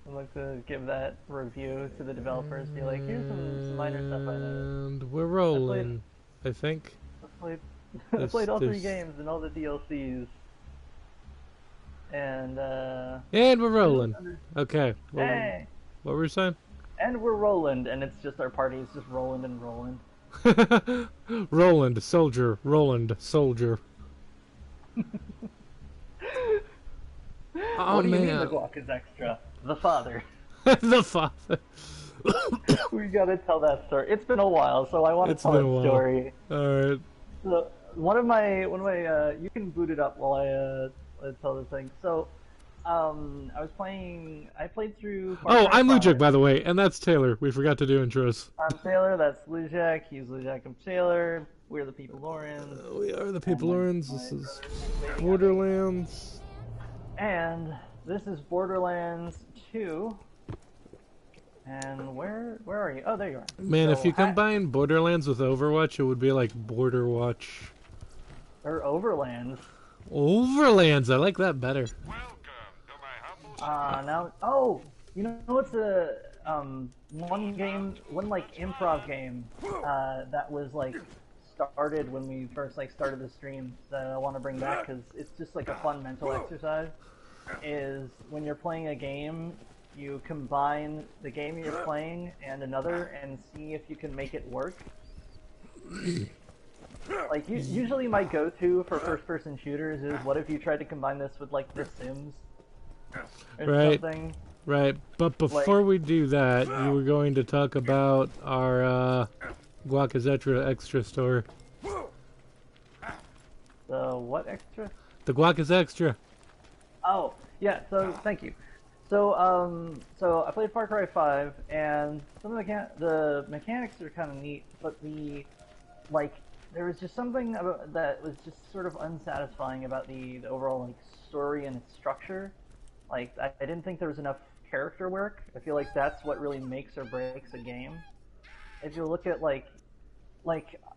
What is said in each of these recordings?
I'd like to give that review to the developers. Be like, here's some minor stuff I noticed. And we're I played, rolling, I think. I played, I played all three There's games and all the DLCs, and and we're I don't rolling. understand. Okay. Hey, What were we saying? and we're Roland, and it's just our party is just Roland and Roland. Roland, soldier. Roland, soldier. Oh What do you mean the man, guac is extra? The father. the father. We gotta tell that story. It's been a while, so I want to It's tell been a that while. story. All right. So you can boot it up while I tell the thing. So I played through Far Oh, Cry I'm Lujic, 5. by the way, and that's Taylor. We forgot to do intros. I'm Taylor, that's Lujak, he's Lujak, I'm Taylor, we're the Peepolorians, We are the and Peepolorians. my This is is waiting on me. Borderlands. And this is Borderlands 2. And where are you? Oh, there you are. Man, if So you combine Borderlands with Overwatch, it would be like Border Watch. or Overlands. Overlands, I like that better. Now, oh, you know what's a one like improv game that was like started when we first like started the stream that I want to bring back because it's just like a fun mental exercise. Is when you're playing a game, you combine the game you're playing and another and see if you can make it work. Like usually my go-to for first-person shooters is what if you tried to combine this with like The Sims or Right, something. right. But Like, before we do that, you were going to talk about our Guacazetra extra store. the what extra? The Guac is extra. Oh, yeah. So thank you. So I played Far Cry 5, and some of the mechanics are kind of neat, but like there was just something about that was just sort of unsatisfying about the overall like story and its structure. Like I didn't think there was enough character work. I feel like that's what really makes or breaks a game. If you look at like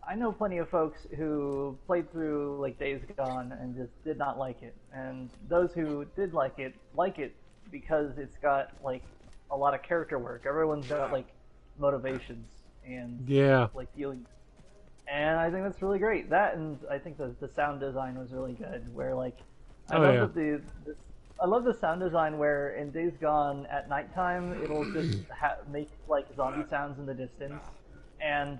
I know plenty of folks who played through like Days Gone and just did not like it, and those who did like it because it's got like a lot of character work. Everyone's got like motivations and Yeah. like feelings, and I think that's really great. That and I think the sound design was really good. Where like I Oh love yeah. that I love the sound design where in Days Gone at nighttime it'll just make like zombie sounds in the distance, and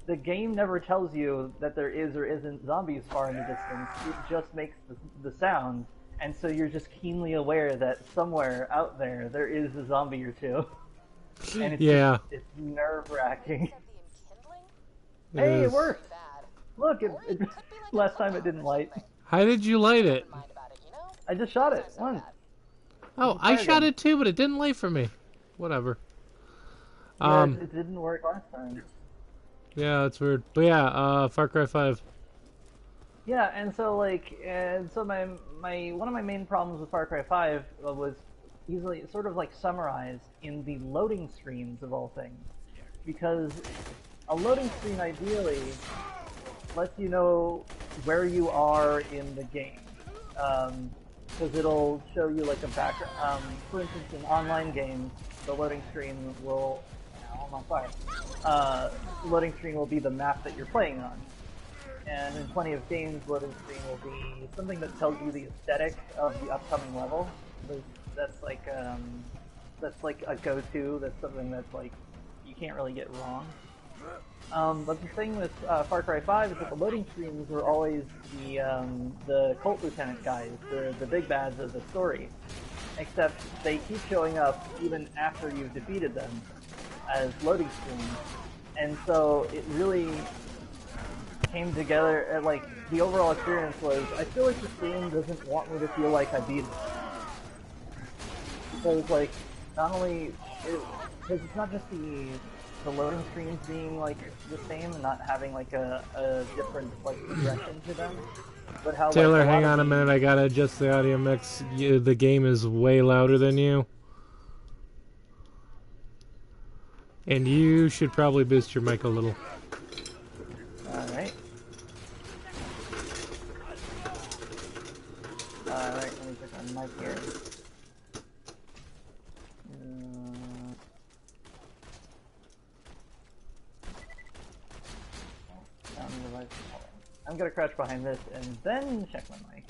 the game never tells you that there is or isn't zombies far in the distance. It just makes the sound, and so you're just keenly aware that somewhere out there is a zombie or two, and Yeah. it's nerve wracking. It Hey, it is. worked! Look, it last time it didn't light. How did you light it? I just shot it once. Oh, I Try shot again. it too, but it didn't light for me. Whatever. Yeah, Um. it didn't work last time. Yeah, that's weird. But yeah, Far Cry 5. Yeah, and so my one of my main problems with Far Cry 5 was easily sort of like summarized in the loading screens of all things, because a loading screen ideally lets you know where you are in the game, because it'll show you like a background. For instance, in online games, the loading screen will. Oh, I'm on fire. Loading screen will be the map that you're playing on. And in plenty of games, loading screen will be something that tells you the aesthetic of the upcoming level. That's like that's like a go-to. That's something that's like you can't really get wrong. But the thing with Far Cry 5 is that the loading screens were always the cult lieutenant guys, the big bads of the story. Except they keep showing up even after you've defeated them as loading screens, and so it really came together. Like the overall experience was, I feel like this game doesn't want me to feel like I beat it. So it's like not only because it's not just the loading screens being like the same and not having like a different like progression to them, but how like Taylor, a lot hang of on a minute. I gotta adjust the audio mix. The game is way louder than you. And you should probably boost your mic a little. Alright. Alright, let me check on mic here. I'm gonna crouch behind this and then check my mic.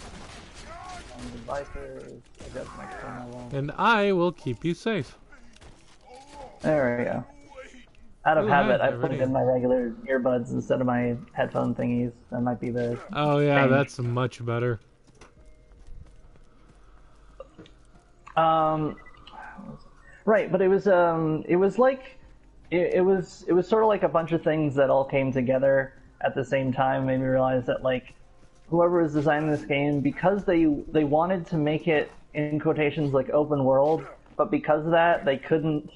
On devices, adjust microphone level. And I will keep you safe. There we go. Out of Ooh, habit, hi, I put in my regular earbuds instead of my headphone thingies. That might be the. Oh yeah, change. that's much better. Right, but it was like, it was sort of like a bunch of things that all came together at the same time. Made me realize that like, whoever was designing this game, because they wanted to make it in quotations like open world, but because of that they couldn't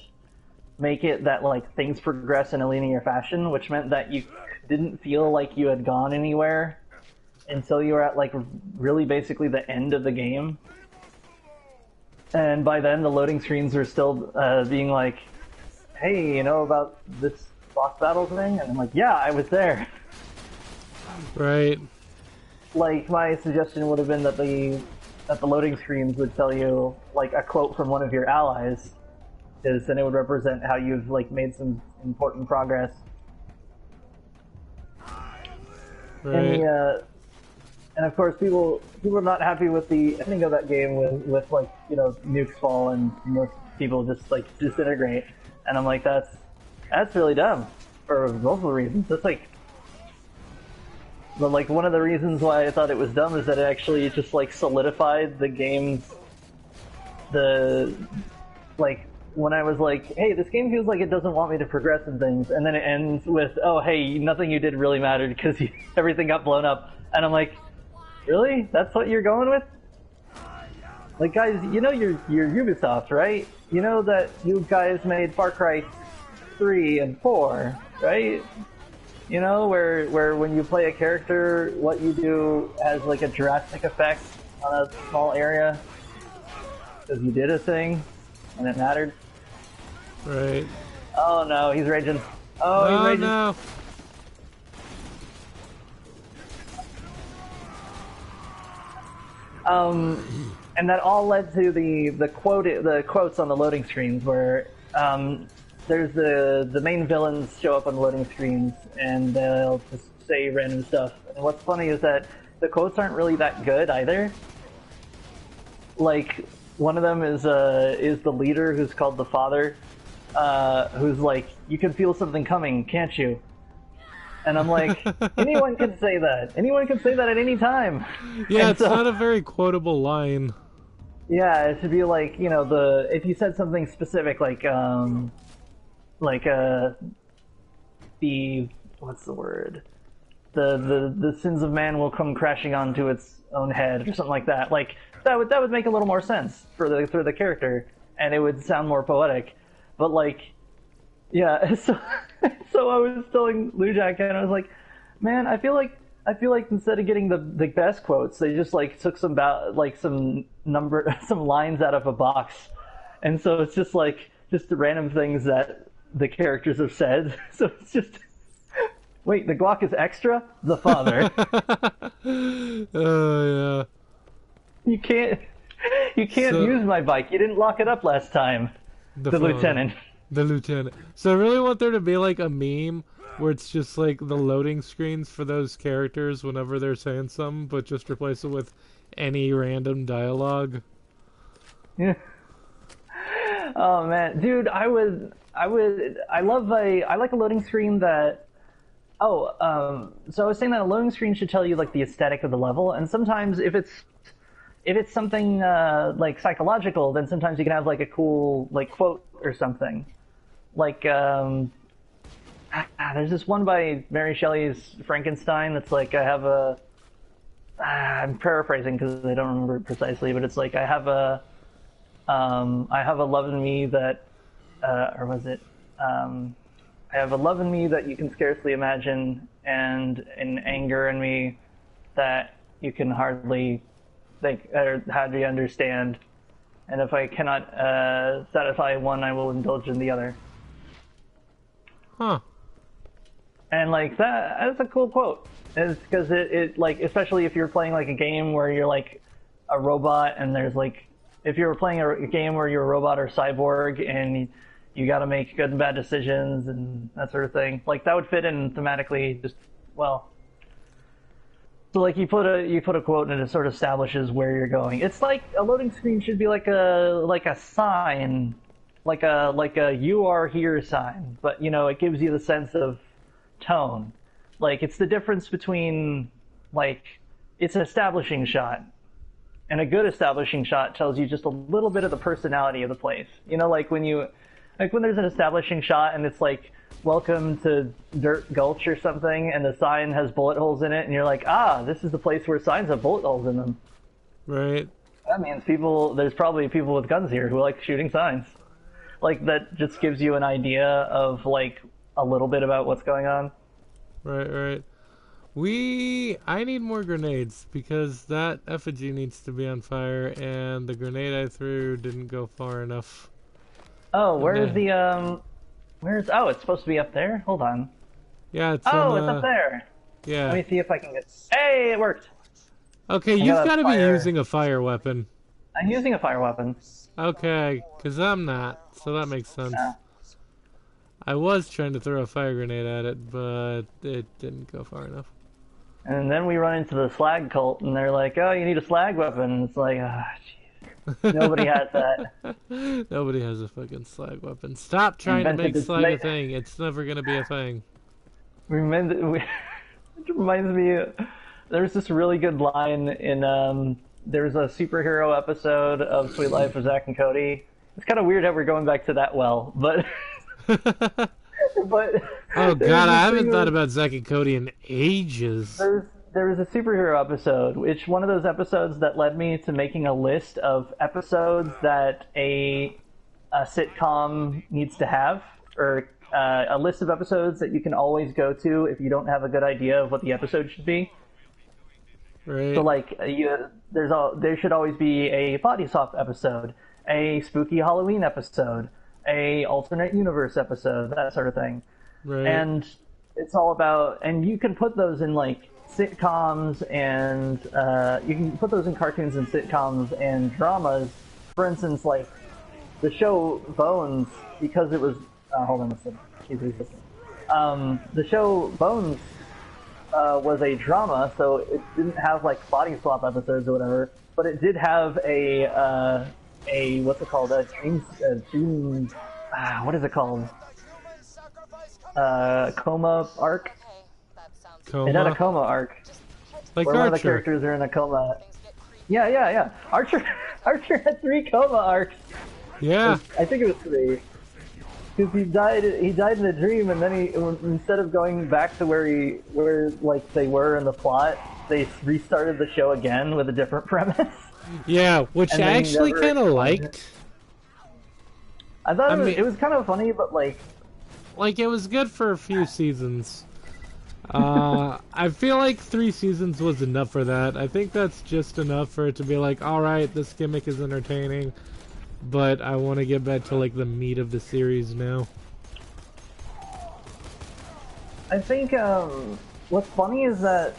make it that like things progress in a linear fashion, which meant that you didn't feel like you had gone anywhere until you were at like really basically the end of the game. And by then, the loading screens are still being like, hey, you know about this boss battle thing? And I'm like, yeah, I was there. Right. Like, my suggestion would have been that the loading screens would tell you, like, a quote from one of your allies, because then it would represent how you've, like, made some important progress. Right. And of course, people are not happy with the ending of that game with like, you know, nukes fall and most people just like disintegrate. And I'm like, that's really dumb for multiple reasons. That's like, but like one of the reasons why I thought it was dumb is that it actually just like solidified the game's like when I was like, hey, this game feels like it doesn't want me to progress in things, and then it ends with, oh, hey, nothing you did really mattered because everything got blown up, and I'm like, really? That's what you're going with? Like, guys, you know you're Ubisoft, right? You know that you guys made Far Cry 3 and 4, right? You know, where when you play a character, what you do has like a drastic effect on a small area because you did a thing and it mattered. Right. Oh no, he's raging. Oh, he's raging. No. And that all led to the quotes on the loading screens where there's the main villains show up on the loading screens and they'll just say random stuff. And what's funny is that the quotes aren't really that good either. Like one of them is the leader who's called the Father, who's like, you can feel something coming, can't you? And I'm like, anyone can say that. Anyone can say that at any time. Yeah, and it's not a very quotable line. Yeah, it should be like, you know, if you said something specific, like the what's the word? The sins of man will come crashing onto its own head, or something like that. Like that would make a little more sense for the character, and it would sound more poetic. But like, yeah, so I was telling Lou Jack, and I was like, man, I feel like instead of getting the best quotes, they just like took some some lines out of a box, and so it's just like the random things that the characters have said. So it's just, wait, the guac is extra? The Father. Oh yeah. You can't use my bike. You didn't lock it up last time. The lieutenant. The lieutenant. So I really want there to be like a meme where it's just like the loading screens for those characters whenever they're saying something, but just replace it with any random dialogue. Yeah. Oh man, dude, I like a loading screen that. So I was saying that a loading screen should tell you like the aesthetic of the level, and sometimes if it's something like psychological, then sometimes you can have like a cool like quote or something. Like there's this one by Mary Shelley's Frankenstein that's like, I'm paraphrasing because I don't remember it precisely, but it's like, I have a love in me that, or was it, I have a love in me that you can scarcely imagine, and an anger in me that you can hardly think or hardly understand. And if I cannot satisfy one, I will indulge in the other. Huh. And like that's a cool quote. It's because it like, especially if you're playing like a game where you're like a robot, and there's like, if you're playing a game where you're a robot or cyborg and you got to make good and bad decisions and that sort of thing, like that would fit in thematically just well. So like you put a quote and it sort of establishes where you're going. It's like a loading screen should be like a sign, like a "you are here" sign, but it gives you the sense of tone. Like it's the difference between like it's an establishing shot, and a good establishing shot tells you just a little bit of the personality of the place. Like when there's an establishing shot and it's like welcome to Dirt Gulch or something, and the sign has bullet holes in it, and you're like, this is the place where signs have bullet holes in them. Right. That means there's probably people with guns here who like shooting signs. Like that just gives you an idea of like a little bit about what's going on. Right. I need more grenades because that effigy needs to be on fire, and the grenade I threw didn't go far enough. Oh, where's oh, it's supposed to be up there? Hold on. Yeah, it's it's up there. Yeah. Let me see if I can get... Hey, it worked! Okay, you've got to be using a fire weapon. I'm using a fire weapon. Okay, because I'm not, so that makes sense. Yeah. I was trying to throw a fire grenade at it, but it didn't go far enough. And then we run into the slag cult, and they're like, oh, you need a slag weapon. And it's like, jeez. Nobody has that. Nobody has a fucking slag weapon. Stop trying to make slag a thing. It's never going to be a thing. It reminds me, there's this really good line in, there's a superhero episode of Sweet Life of Zack and Cody. It's kind of weird how we're going back to that well, but... but oh god, I haven't thought about Zack and Cody in ages. There was a superhero episode, which one of those episodes that led me to making a list of episodes that a sitcom needs to have, or a list of episodes that you can always go to if you don't have a good idea of what the episode should be. Right. So like there should always be a body swap episode, a spooky Halloween episode, a alternate universe episode, that sort of thing. Right. And it's all about, and you can put those in like sitcoms, and you can put those in cartoons and sitcoms and dramas. For instance, like the show Bones, because it was hold on a second. The show Bones was a drama, so it didn't have like body swap episodes or whatever, but it did have a what's it called? A dream. What is it called? Coma arc. Coma? It had a coma arc. Like where Archer. one of the characters are in a coma. Yeah. Archer had 3 coma arcs. Yeah. I think it was 3. Because he died in a dream, and then instead of going back to where like they were in the plot, they restarted the show again with a different premise. Yeah, which I actually kind of liked. I thought it was kind of funny, but like it was good for a few seasons. I feel like 3 seasons was enough for that. I think that's just enough for it to be like, alright, this gimmick is entertaining, but I want to get back to like the meat of the series now. I think what's funny is that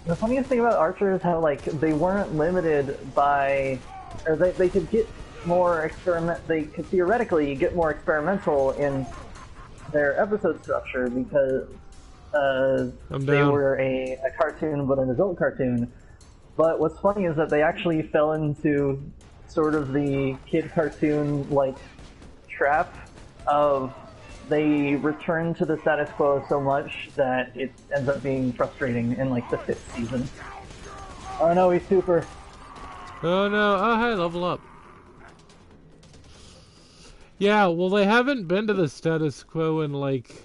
the funniest thing about Archer is how like they weren't limited by, or they could get more they could theoretically get more experimental in their episode structure because they were a cartoon, but an adult cartoon. But what's funny is that they actually fell into sort of the kid cartoon like trap of they return to the status quo so much that it ends up being frustrating in like the 5th season. Oh no, he's super. Oh no, oh hey, level up. Yeah, well they haven't been to the status quo in like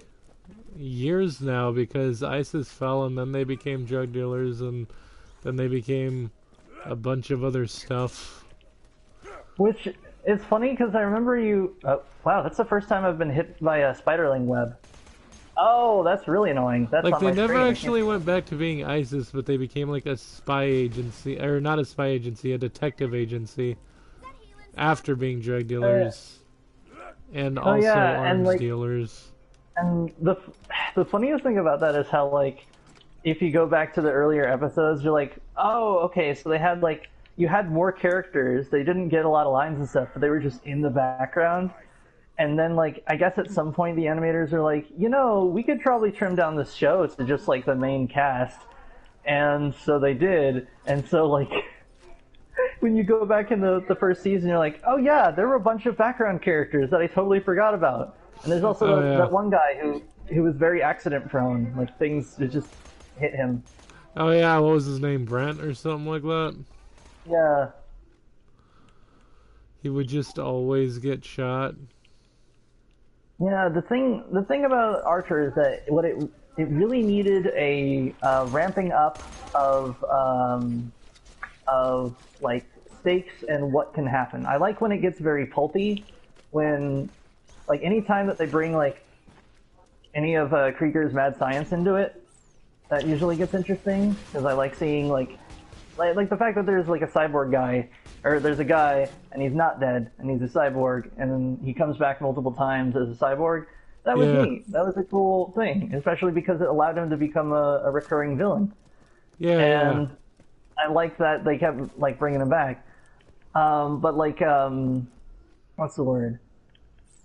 years now because ISIS fell and then they became drug dealers and then they became a bunch of other stuff. Which is funny because I remember you... wow, that's the first time I've been hit by a spiderling web. Oh, that's really annoying. That's like on they my never screen. actually went back to being ISIS, but they became like a spy agency, or not a spy agency, a detective agency after being drug dealers and also arms dealers. And the funniest thing about that is how like if you go back to the earlier episodes, you're like, oh, okay, so they had like you had more characters. They didn't get a lot of lines and stuff, but they were just in the background. And then, like, I guess at some point the animators are like, we could probably trim down this show to just, like, the main cast. And so they did, and so like when you go back in the first season, you're like, oh yeah, there were a bunch of background characters that I totally forgot about. And there's also that one guy who was very accident prone, like things just hit him. Oh yeah, what was his name? Brent or something like that? Yeah. He would just always get shot. Yeah, the thing about Archer is that it really needed a ramping up of like stakes and what can happen. I like when it gets very pulpy, when like any time that they bring like any of Krieger's mad science into it, that usually gets interesting because I like seeing like the fact that there's like a cyborg guy, or there's a guy and he's not dead and he's a cyborg and then he comes back multiple times as a cyborg. That was neat. That was a cool thing, especially because it allowed him to become a recurring villain. Yeah. And I like that they kept like bringing him back. But like what's the word?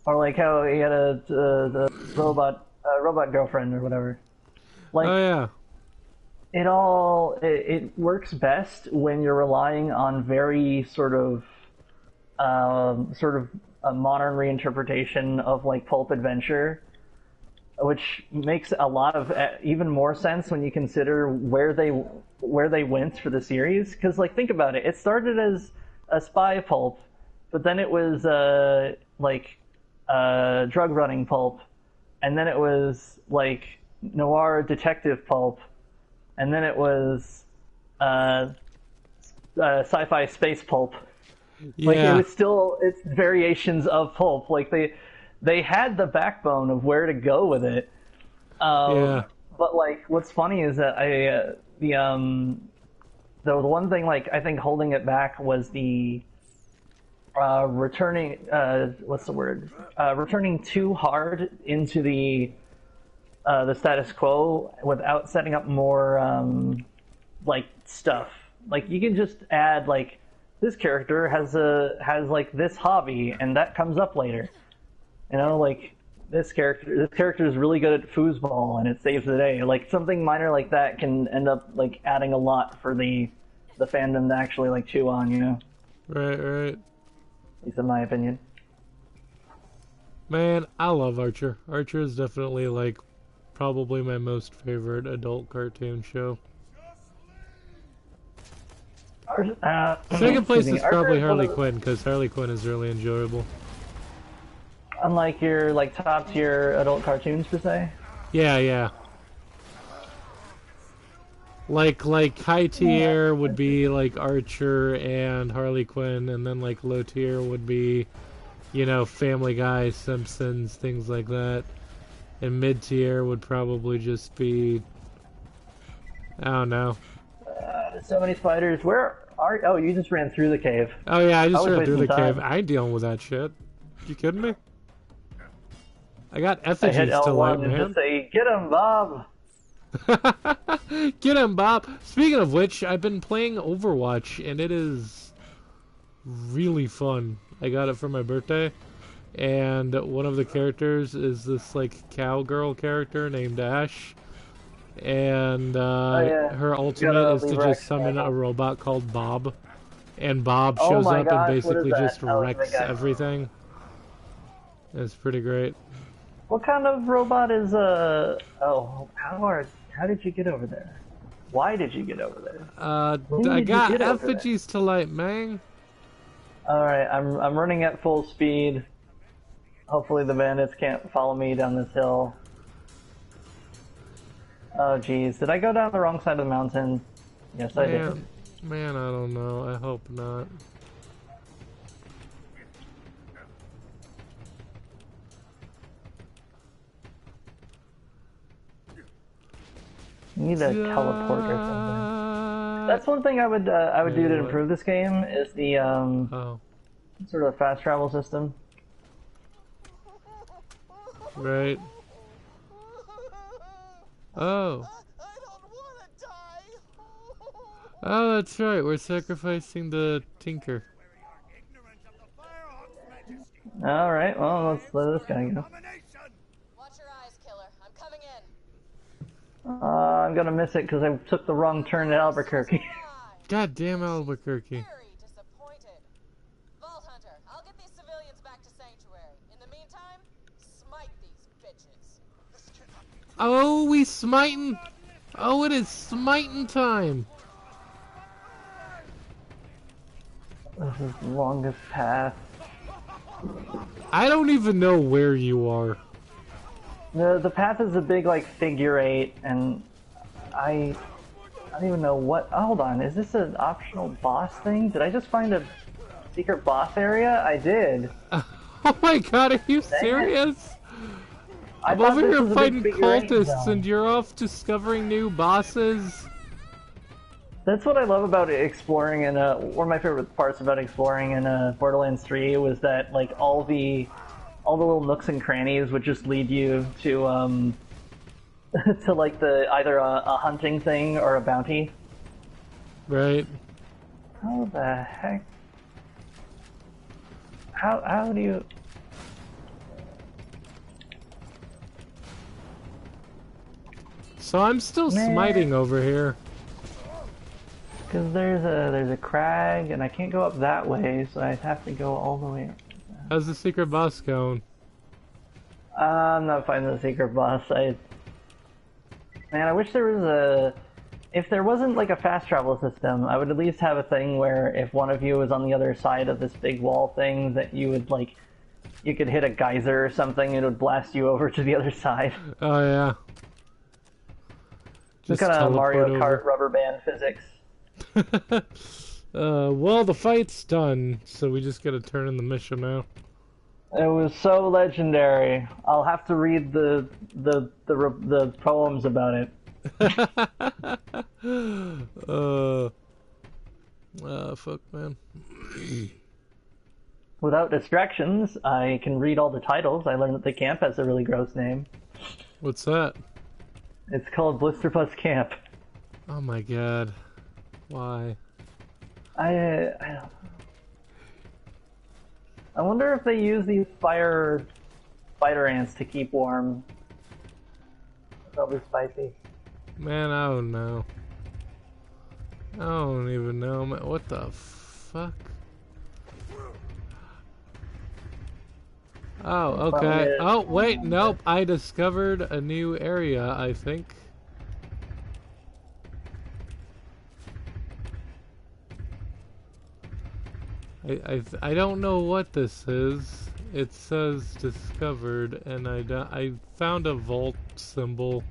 Or like how he had the robot girlfriend or whatever. Like, oh yeah. It works best when you're relying on very sort of a modern reinterpretation of like pulp adventure, which makes a lot of even more sense when you consider where they went for the series. Because like think about it, it started as a spy pulp, but then it was drug running pulp, and then it was like noir detective pulp, and then it was sci-fi space pulp. Like it was still, it's variations of pulp. Like they had the backbone of where to go with it. But like what's funny is that the one thing like I think holding it back was the returning returning too hard into the status quo without setting up more like stuff. Like you can just add like this character has like this hobby and that comes up later. You know, like this character is really good at foosball and it saves the day. Like something minor like that can end up like adding a lot for the fandom to actually like chew on, you know? Right. At least in my opinion. Man, I love Archer. Archer is definitely like probably my most favorite adult cartoon show. Second place is probably Harley Quinn, because Harley Quinn is really enjoyable. Unlike your like top tier adult cartoons per se. Yeah. Like high tier would be like Archer and Harley Quinn, and then like low tier would be, you know, Family Guy, Simpsons, things like that. And mid tier would probably just be, I don't know. So many spiders. Where are? Oh, you just ran through the cave. Oh yeah, I just ran through the cave. I ain't dealing with that shit. You kidding me? I got effigies to light, man. Just say, "Get him, Bob." Get him, Bob. Speaking of which, I've been playing Overwatch, and it is really fun. I got it for my birthday, and one of the characters is this like cowgirl character named Ash. And her ultimate is to just summon a robot called Bob, and Bob shows up and basically just wrecks everything. It's pretty great. What kind of robot is how did you get over there? Why did you get over there? I got effigies to light, man. All right, I'm running at full speed. Hopefully the bandits can't follow me down this hill. Oh geez, did I go down the wrong side of the mountain? Yes, I did. Man, I don't know. I hope not. You need a teleport or something. That's one thing I would do to improve this game is the sort of fast travel system. Right. Oh. Oh, that's right. We're sacrificing the Tinker. All right. Well, let's let this guy go. Watch your eyes, killer. I'm coming in. I'm gonna miss it because I took the wrong turn at Albuquerque. God damn Albuquerque. Very disappointed. Vault Hunter, I'll get these civilians back to Sanctuary. In the meantime, smite these bitches. Oh, we smiting. Oh, it is smiting time. This is the longest path. I don't even know where you are. The path is a big like figure 8, and I don't even know what. Oh, hold on, is this an optional boss thing? Did I just find a secret boss area? I did. Oh my god, are you serious? I'm over here fighting cultists and you're off discovering new bosses. That's what I love about exploring in one of my favorite parts about exploring in Borderlands 3 was that like all the little nooks and crannies would just lead you to to like either a hunting thing or a bounty. Right. How the heck? How do you? So I'm still smiting over here. Because there's a crag and I can't go up that way, so I have to go all the way up. How's the secret boss going? I'm not finding the secret boss. Man, I wish there was if there wasn't like a fast travel system, I would at least have a thing where if one of you was on the other side of this big wall thing, that you would like, you could hit a geyser or something, and it would blast you over to the other side. Oh yeah. Just kind of Mario Kart rubber band physics. Well, the fight's done, so we just gotta turn in the mission now. It was so legendary. I'll have to read the poems about it. Fuck, man. Without distractions, I can read all the titles. I learned that the camp has a really gross name. What's that? It's called Blisterpuss Camp. Oh my god. Why? I don't. I wonder if they use these spider ants to keep warm. Probably spicy. Man, I don't know. I don't even know, man. What the fuck? Oh, okay. Oh, wait, nope. I discovered a new area, I think. I don't know what this is. It says discovered, and I found a vault symbol.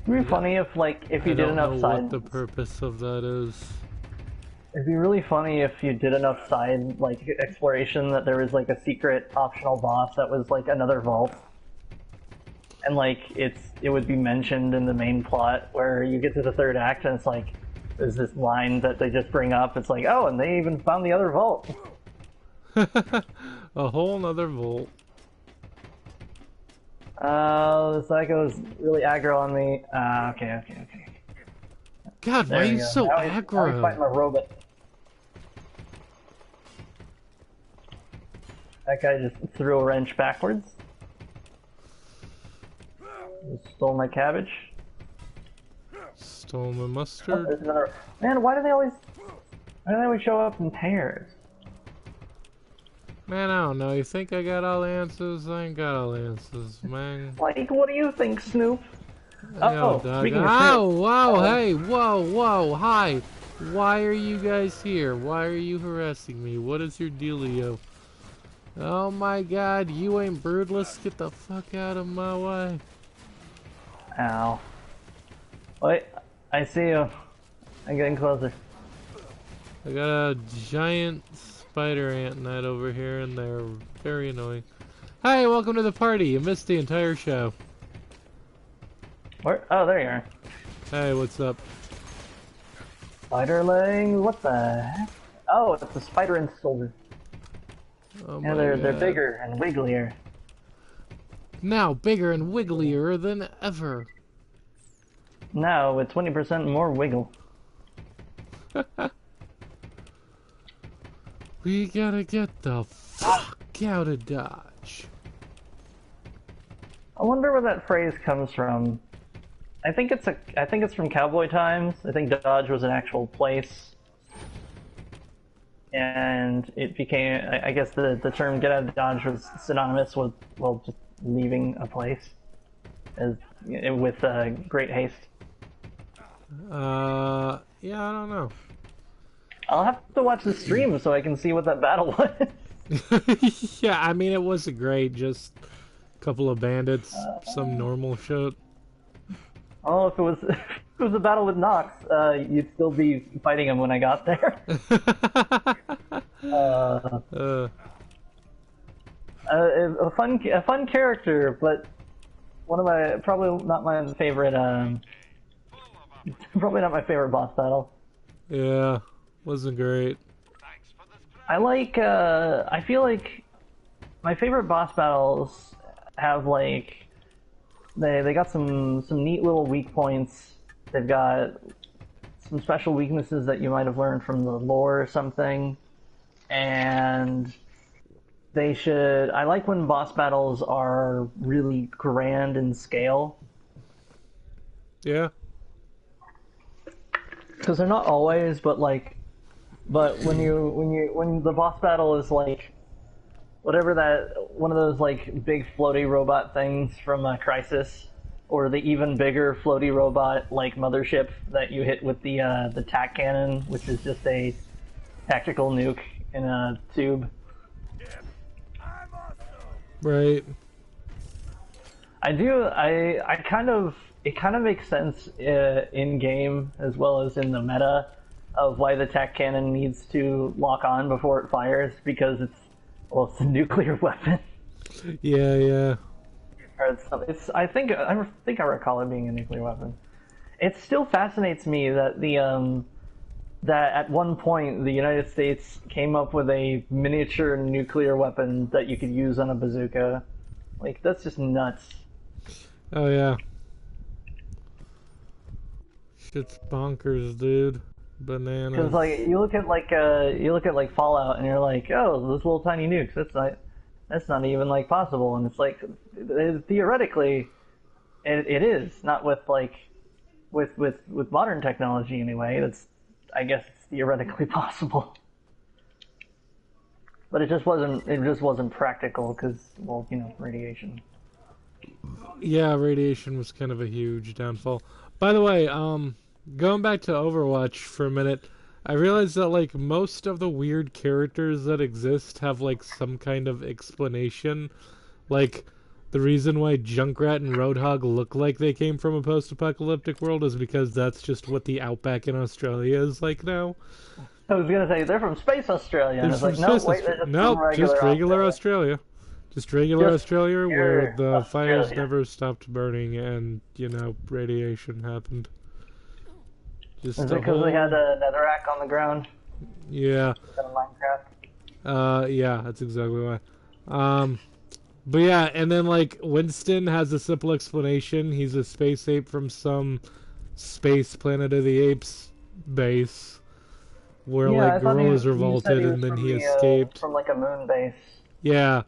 It'd be funny if you did enough side. I don't know what the purpose of that is. It'd be really funny if you did enough side exploration that there was like a secret optional boss that was like another vault, and like it would be mentioned in the main plot where you get to the third act and it's like there's this line that they just bring up. It's like, oh, and they even found the other vault. A whole nother vault. The psycho's really aggro on me. Okay. God, why are you so aggro? Now he's fighting a robot. That guy just threw a wrench backwards. Just stole my cabbage. Stole my mustard. Oh, there's another. Man, why do they always show up in pairs? Man, I don't know. You think I got all the answers? I ain't got all the answers, man. Like, what do you think, Snoop? Oh, speaking of Snoop. Wow, hey, whoa, hi. Why are you guys here? Why are you harassing me? What is your dealio? Oh my god, you ain't broodless. Get the fuck out of my way. Ow. Wait, I see you. I'm getting closer. I got a giant spider ant net over here and they're very annoying. Hi, welcome to the party. You missed the entire show. Where? Oh, there you are. Hey, what's up? Spiderling? What the heck? Oh, it's a spider and soldier. Oh yeah, they're bigger and wigglier. Now bigger and wigglier than ever. Now with 20% more wiggle. We gotta get the fuck out of Dodge. I wonder where that phrase comes from. I think it's from Cowboy Times. I think Dodge was an actual place, and it became. I guess the term "get out of Dodge" was synonymous with just leaving a place, as with great haste. Yeah, I don't know. I'll have to watch the stream so I can see what that battle was. Yeah, I mean, it wasn't great. Just a couple of bandits, some normal shit. Oh, if it was a battle with Nox, you'd still be fighting him when I got there. A fun character, but one of my probably not my favorite boss battle. Yeah, wasn't great. I feel like my favorite boss battles have like they got some neat little weak points. They've got some special weaknesses that you might have learned from the lore or something, and I like when boss battles are really grand in scale. Yeah. Because they're not always, but when the boss battle is like whatever one of those like big floaty robot things from Crisis, or the even bigger floaty robot like mothership that you hit with the tac cannon, which is just a tactical nuke in a tube. Right. I kind of makes sense in game as well as in the meta of why the tac cannon needs to lock on before it fires, because it's a nuclear weapon. Yeah. Or I think I recall it being a nuclear weapon. It still fascinates me that that at one point the United States came up with a miniature nuclear weapon that you could use on a bazooka. Like, that's just nuts. Oh yeah. Shit's bonkers, dude. Bananas. Because like you look at like Fallout and you're like, oh, those little tiny nukes. That's not even like possible. And it's like theoretically, it is not with modern technology anyway. I guess it's theoretically possible. But it just wasn't practical because, well, radiation. Yeah, radiation was kind of a huge downfall. By the way, going back to Overwatch for a minute, I realized that like most of the weird characters that exist have like some kind of explanation. Like the reason why Junkrat and Roadhog look like they came from a post-apocalyptic world is because that's just what the outback in Australia is like now. I was gonna say they're from Space Australia, and it's like, no, wait, they're just regular Australia. Just regular Australia where the fires Australia. never stopped burning and, radiation happened. Just Is it because they had a netherrack on the ground? Yeah. In Minecraft? Yeah, that's exactly why. But yeah, and then like Winston has a simple explanation. He's a space ape from some space Planet of the Apes base where like gorillas revolted and then he escaped. From like a moon base. Yeah.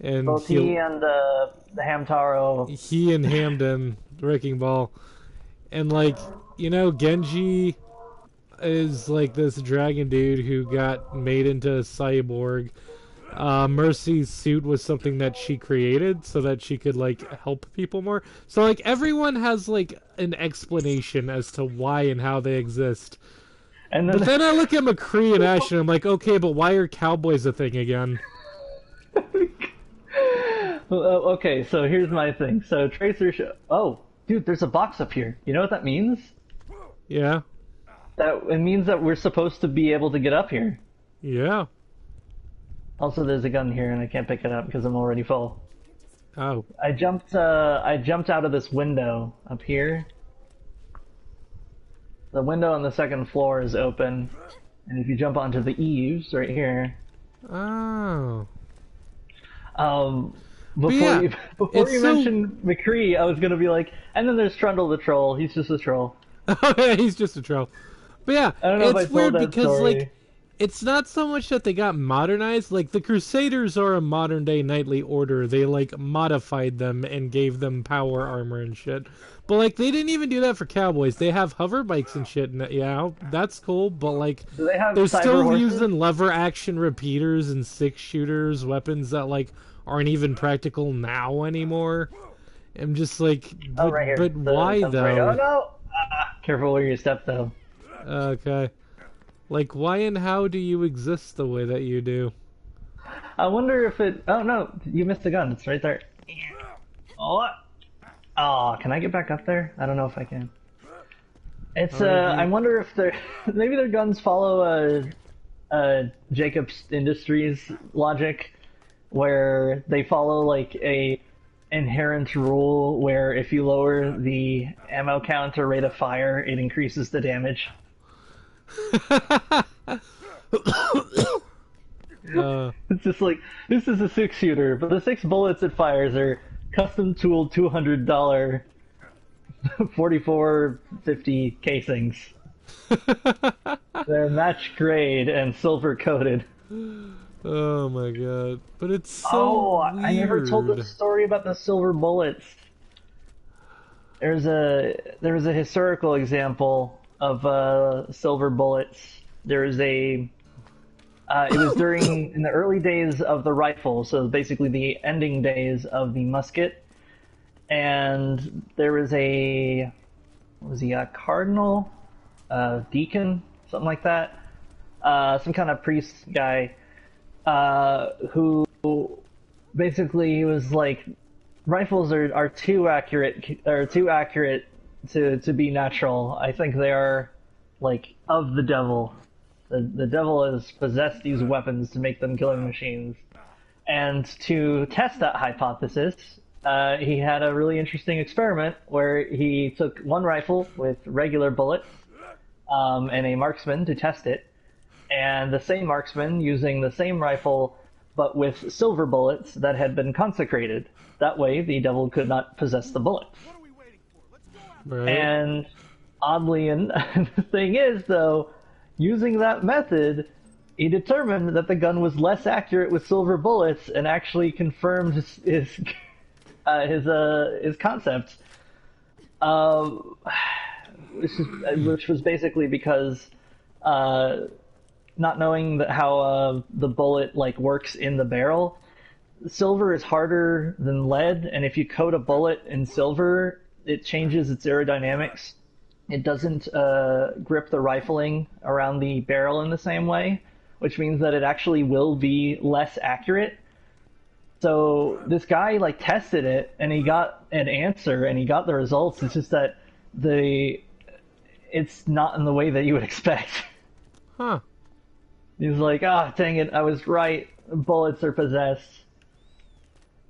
And both he and the Hamtaro. He and Hamden, Wrecking Ball. And like, Genji is like this dragon dude who got made into a cyborg. Mercy's suit was something that she created so that she could like help people more. So like everyone has like an explanation as to why and how they exist. But then I look at McCree and Ash and I'm like, okay, but why are cowboys a thing again? Okay, so here's my thing. So Tracer oh, dude, there's a box up here. You know what that means? Yeah. It means that we're supposed to be able to get up here. Yeah. Also, there's a gun here, and I can't pick it up because I'm already full. Oh. I jumped out of this window up here. The window on the second floor is open, and if you jump onto the eaves right here. Oh. Before you mentioned McCree, I was gonna be like, and then there's Trundle the troll. He's just a troll. Oh yeah, he's just a troll. But yeah, I don't know it's weird because story. like it's not so much that they got modernized. Like, the Crusaders are a modern day knightly order. They, like, modified them and gave them power armor and shit. But, like, they didn't even do that for cowboys. They have hover bikes and shit. And, yeah, that's cool. But, like, Do they have they're cyber still horses? using lever action repeaters and 6-shooters, weapons that, like, aren't even practical now anymore. I'm just like, Oh, right here. but why, though? Oh, no! Careful where you step, though. Okay. Like, why and how do you exist the way that you do? I wonder if it... Oh, no. You missed the gun. It's right there. Oh, can I get back up there? I don't know if I can. It's, I wonder if they're... Maybe their guns follow, Jacobs Industries logic, where they follow, like, a inherent rule where if you lower the ammo count or rate of fire, it increases the damage. It's just like, this is a 6-shooter, but the 6 bullets it fires are custom tooled $200 4450 casings. They're match grade and silver coated. Oh my god. But it's so Oh, I never told the story about the silver bullets. There was a historical example of silver bullets. There was a it was during in the early days of the rifle, so basically the ending days of the musket. And there was a cardinal, deacon, something like that, some kind of priest guy, who basically was like, rifles are too accurate to be natural. I think they are like of the devil. The devil has possessed these weapons to make them killing machines. And to test that hypothesis, he had a really interesting experiment where he took one rifle with regular bullets and a marksman to test it, and the same marksman using the same rifle but with silver bullets that had been consecrated. That way the devil could not possess the bullets. Right. And oddly, and the thing is, though, using that method, he determined that the gun was less accurate with silver bullets and actually confirmed his concept. Which was basically because not knowing how the bullet like works in the barrel. Silver is harder than lead, and if you coat a bullet in silver, it changes its aerodynamics. It doesn't grip the rifling around the barrel in the same way, which means that it actually will be less accurate. So this guy like tested it, and he got an answer, and he got the results. It's just that it's not in the way that you would expect. Huh. He's like, dang it, I was right. Bullets are possessed.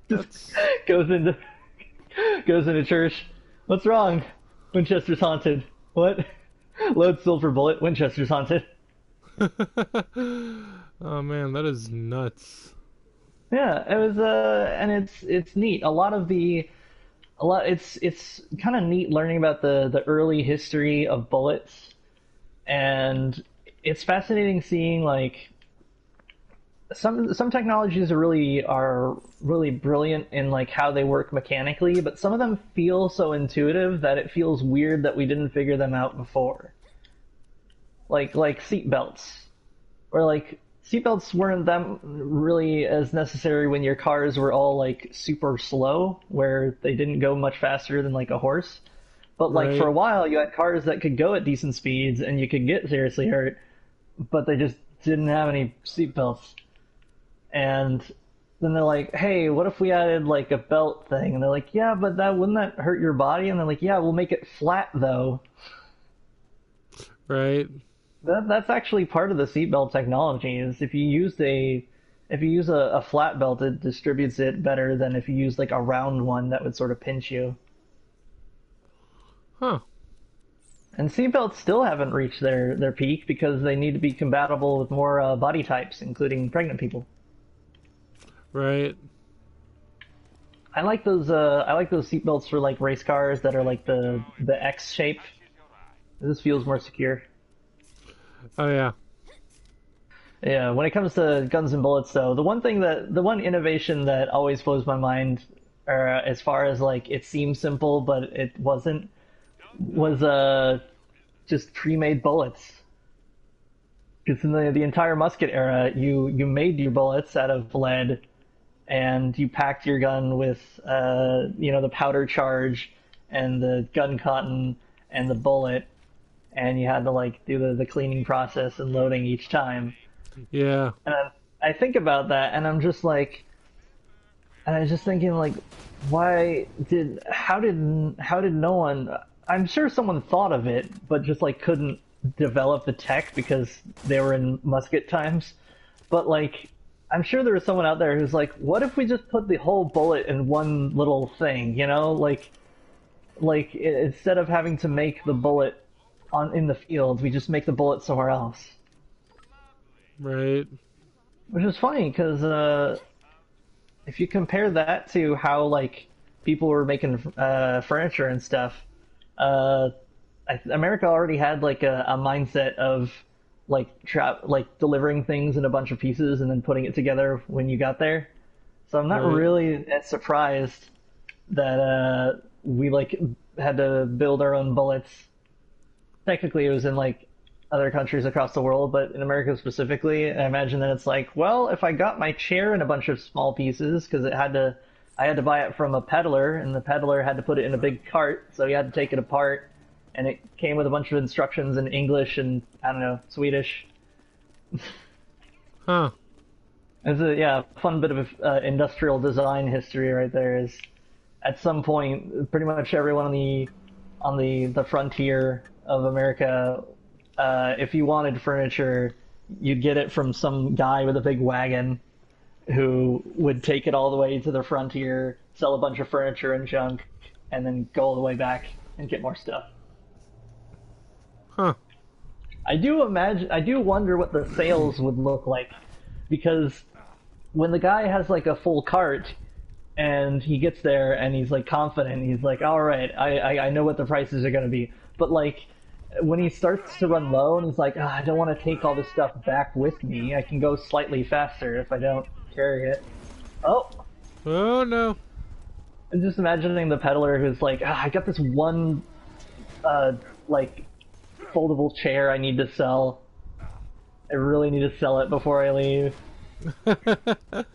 Just goes into church. What's wrong? Winchester's haunted. What? Load silver bullet. Winchester's haunted. Oh man, that is nuts. Yeah, it was and it's neat. It's kind of neat learning about the early history of bullets, and it's fascinating seeing like some technologies are really brilliant in like how they work mechanically, but some of them feel so intuitive that it feels weird that we didn't figure them out before. Like seat belts, or like seatbelts weren't that really as necessary when your cars were all like super slow, where they didn't go much faster than like a horse. But like for a while, you had cars that could go at decent speeds and you could get seriously hurt, but they just didn't have any seatbelts. And then they're like, hey, what if we added like a belt thing? And they're like, yeah, but wouldn't that hurt your body? And they're like, yeah, we'll make it flat though. Right. That's actually part of the seatbelt technology. Is if you use a flat belt, it distributes it better than if you use like a round one that would sort of pinch you. Huh. And seatbelts still haven't reached their peak because they need to be compatible with more body types, including pregnant people. Right. I like those seatbelts for like race cars that are like the X shape. This feels more secure. Oh yeah. Yeah, when it comes to guns and bullets, though, the one innovation that always blows my mind, as far as like it seems simple but it wasn't, was just pre-made bullets. Because in the entire musket era, you made your bullets out of lead, and you packed your gun with the powder charge and the gun cotton and the bullet, and you had to like do the cleaning process and loading each time. Yeah. And I think about that, and I was just thinking like, how did no one? I'm sure someone thought of it, but just like couldn't develop the tech because they were in musket times. But like, I'm sure there was someone out there who's like, what if we just put the whole bullet in one little thing? You know, like instead of having to make the bullet in the field, we just make the bullet somewhere else. Right. Which is funny because if you compare that to how like people were making furniture and stuff, America already had like a mindset of like delivering things in a bunch of pieces and then putting it together when you got there. So I'm not Right. really as surprised that we like had to build our own bullets. Technically, it was in like other countries across the world, but in America specifically, I imagine that it's like, well, if I got my chair in a bunch of small pieces, because I had to buy it from a peddler, and the peddler had to put it in a big cart, so he had to take it apart, and it came with a bunch of instructions in English and, I don't know, Swedish. Huh. It's a fun bit of industrial design history right there. Is at some point, pretty much everyone on the frontier of America, if you wanted furniture, you'd get it from some guy with a big wagon who would take it all the way to the frontier, sell a bunch of furniture and junk, and then go all the way back and get more stuff. Huh. I do wonder what the sales would look like, because when the guy has like a full cart and he gets there and he's like confident, he's like, all right, I know what the prices are going to be. But like when he starts to run low and he's like, I don't want to take all this stuff back with me. I can go slightly faster if I don't carry it. Oh, Oh no. I'm just imagining the peddler who's like, I got this one like foldable chair I need to sell. I really need to sell it before I leave. I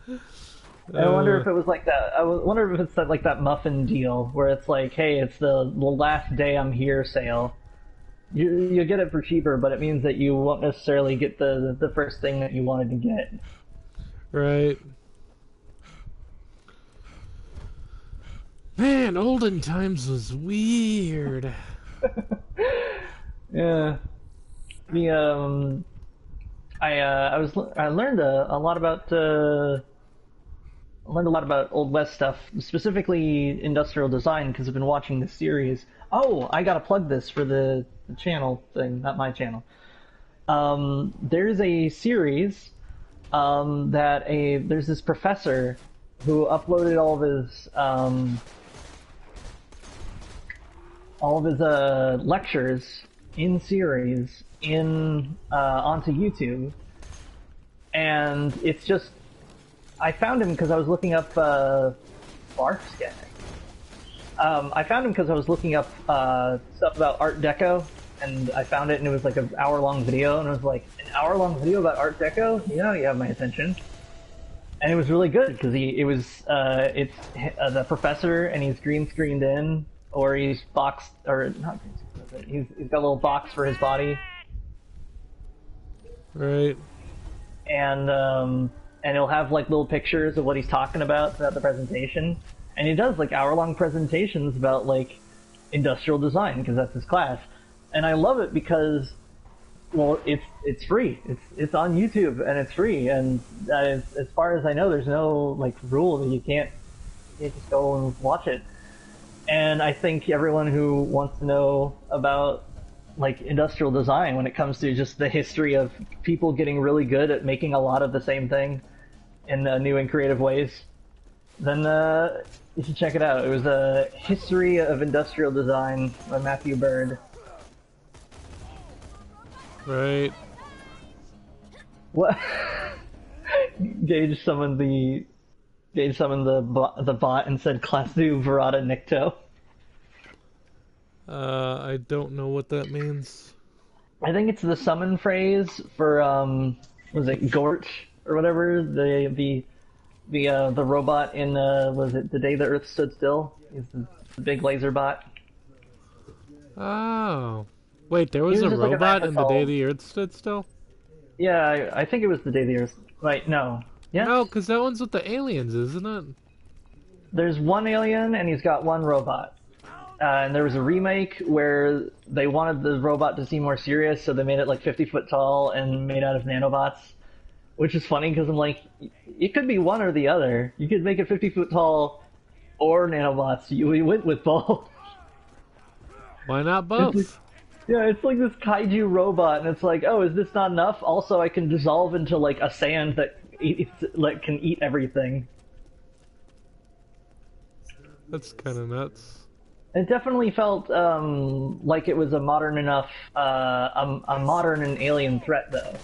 wonder if it was like that. I wonder if it's like that muffin deal where it's like, hey, it's the last day I'm here sale. You get it for cheaper, but it means that you won't necessarily get the first thing that you wanted to get. Right. Man, olden times was weird. Yeah. I learned a lot about Old West stuff, specifically industrial design, because I've been watching this series. Oh, I gotta plug this for the channel thing, not my channel. There's a series there's this professor who uploaded all of his lectures in series onto YouTube, and it's just, I found him because I was looking up bark scanning. I found him because I was looking up stuff about Art Deco, and I found it, and it was like an hour-long video, and I was like, an hour-long video about Art Deco? You know, you have my attention. And it was really good because it's the professor, and he's green screened in, or he's boxed, or not green screened, he's got a little box for his body, Right. and he'll have like little pictures of what he's talking about throughout the presentation, and he does like hour-long presentations about like industrial design because that's his class, and I love it because, well, it's free. It's on YouTube and it's free, and as far as I know, there's no like rule that you can't just go and watch it. And I think everyone who wants to know about like industrial design when it comes to just the history of people getting really good at making a lot of the same thing in new and creative ways, then you should check it out. It was a History of Industrial Design by Matthew Bird. Right. What? Gage summoned the bot and said Class 2 Verada Nikto. I don't know what that means. I think it's the summon phrase for was it Gort or whatever, the robot in was it The Day the Earth Stood Still? He's the big laser bot. Oh. Wait, there was a just like a robot in The Day Magneto. the Earth Stood Still? Yeah, I think it was The Day the Earth. Wait, no. Yes? No, because that one's with the aliens, isn't it? There's one alien and he's got one robot. And there was a remake where they wanted the robot to seem more serious, so they made it like 50 foot tall and made out of nanobots. Which is funny because I'm like, it could be one or the other. You could make it 50 foot tall or nanobots. We went with both. Why not both? Yeah, it's like this kaiju robot, and it's like, oh, is this not enough? Also, I can dissolve into like a sand that can eat everything. That's kind of nuts. It definitely felt like it was a modern enough, a modern and alien threat, though,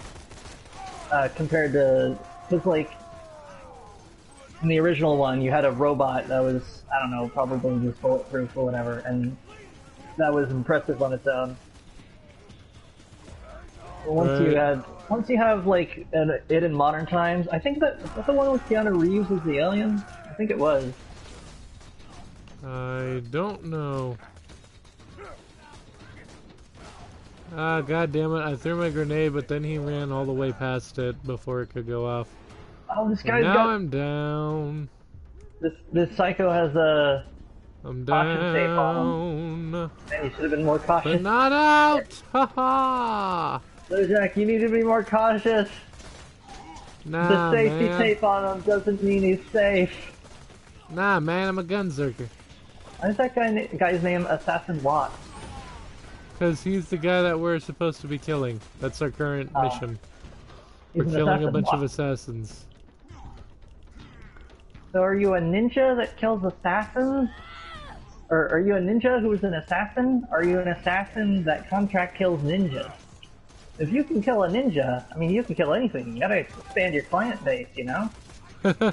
compared to, because like in the original one, you had a robot that was, I don't know, probably just bulletproof or whatever, and that was impressive on its own. But once you have like it in modern times, I think that's the one with Keanu Reeves as the alien. I think it was. I don't know. Ah, god damn it, I threw my grenade, but then he ran all the way past it before it could go off. Oh, this And guy's now got. I'm down. This psycho has a. I'm Caution tape down. Man, you should have been more cautious. But not out! Haha! So Jack, you need to be more cautious. Nah, The safety man. tape on him doesn't mean he's safe. Nah, man, I'm a gunzerker. Why is that guy's name Assassin Watt? Because he's the guy that we're supposed to be killing. That's our current mission. He's We're an killing a Assassin bunch of Watt. assassins. So are you a ninja that kills assassins? Or are you a ninja who's an assassin? Are you an assassin that contract kills ninjas? If you can kill a ninja, I mean, you can kill anything. You gotta expand your client base, you know? Alright,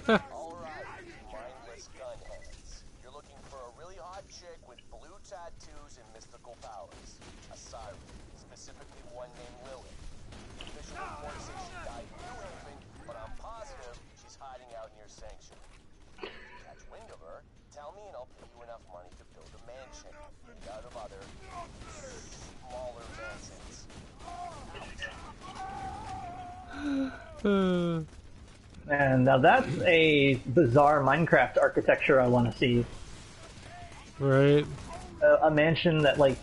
mindless gunheads. You're looking for a really hot chick with blue tattoos and mystical powers. A siren, specifically one named Lily. Official reports say she died in New Haven, but I'm positive she's hiding out near Sanctuary. Catch wind of her, tell me and I'll pay you enough money to build a mansion made out of other smaller mansions. And now that's a bizarre Minecraft architecture I want to see. Right? A mansion that, like...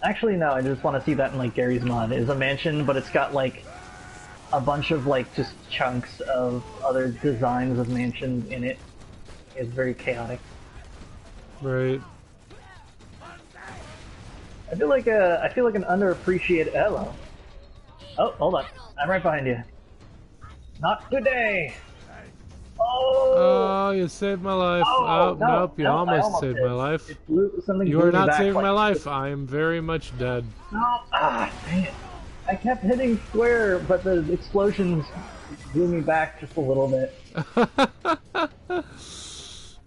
Actually, no, I just want to see that in, like, Gary's mod. Is a mansion, but it's got, like, a bunch of, like, just chunks of other designs of mansions in it. It's very chaotic. Right. I feel like an underappreciated... Hello. Oh, hold on. I'm right behind you. Not today! Oh! Oh, you saved my life. Oh, no, nope, you no, I almost saved did. my life. Something You blew are me not back, saving like, my life. I am very much dead. No, dang it. I kept hitting square, but the explosions blew me back just a little bit.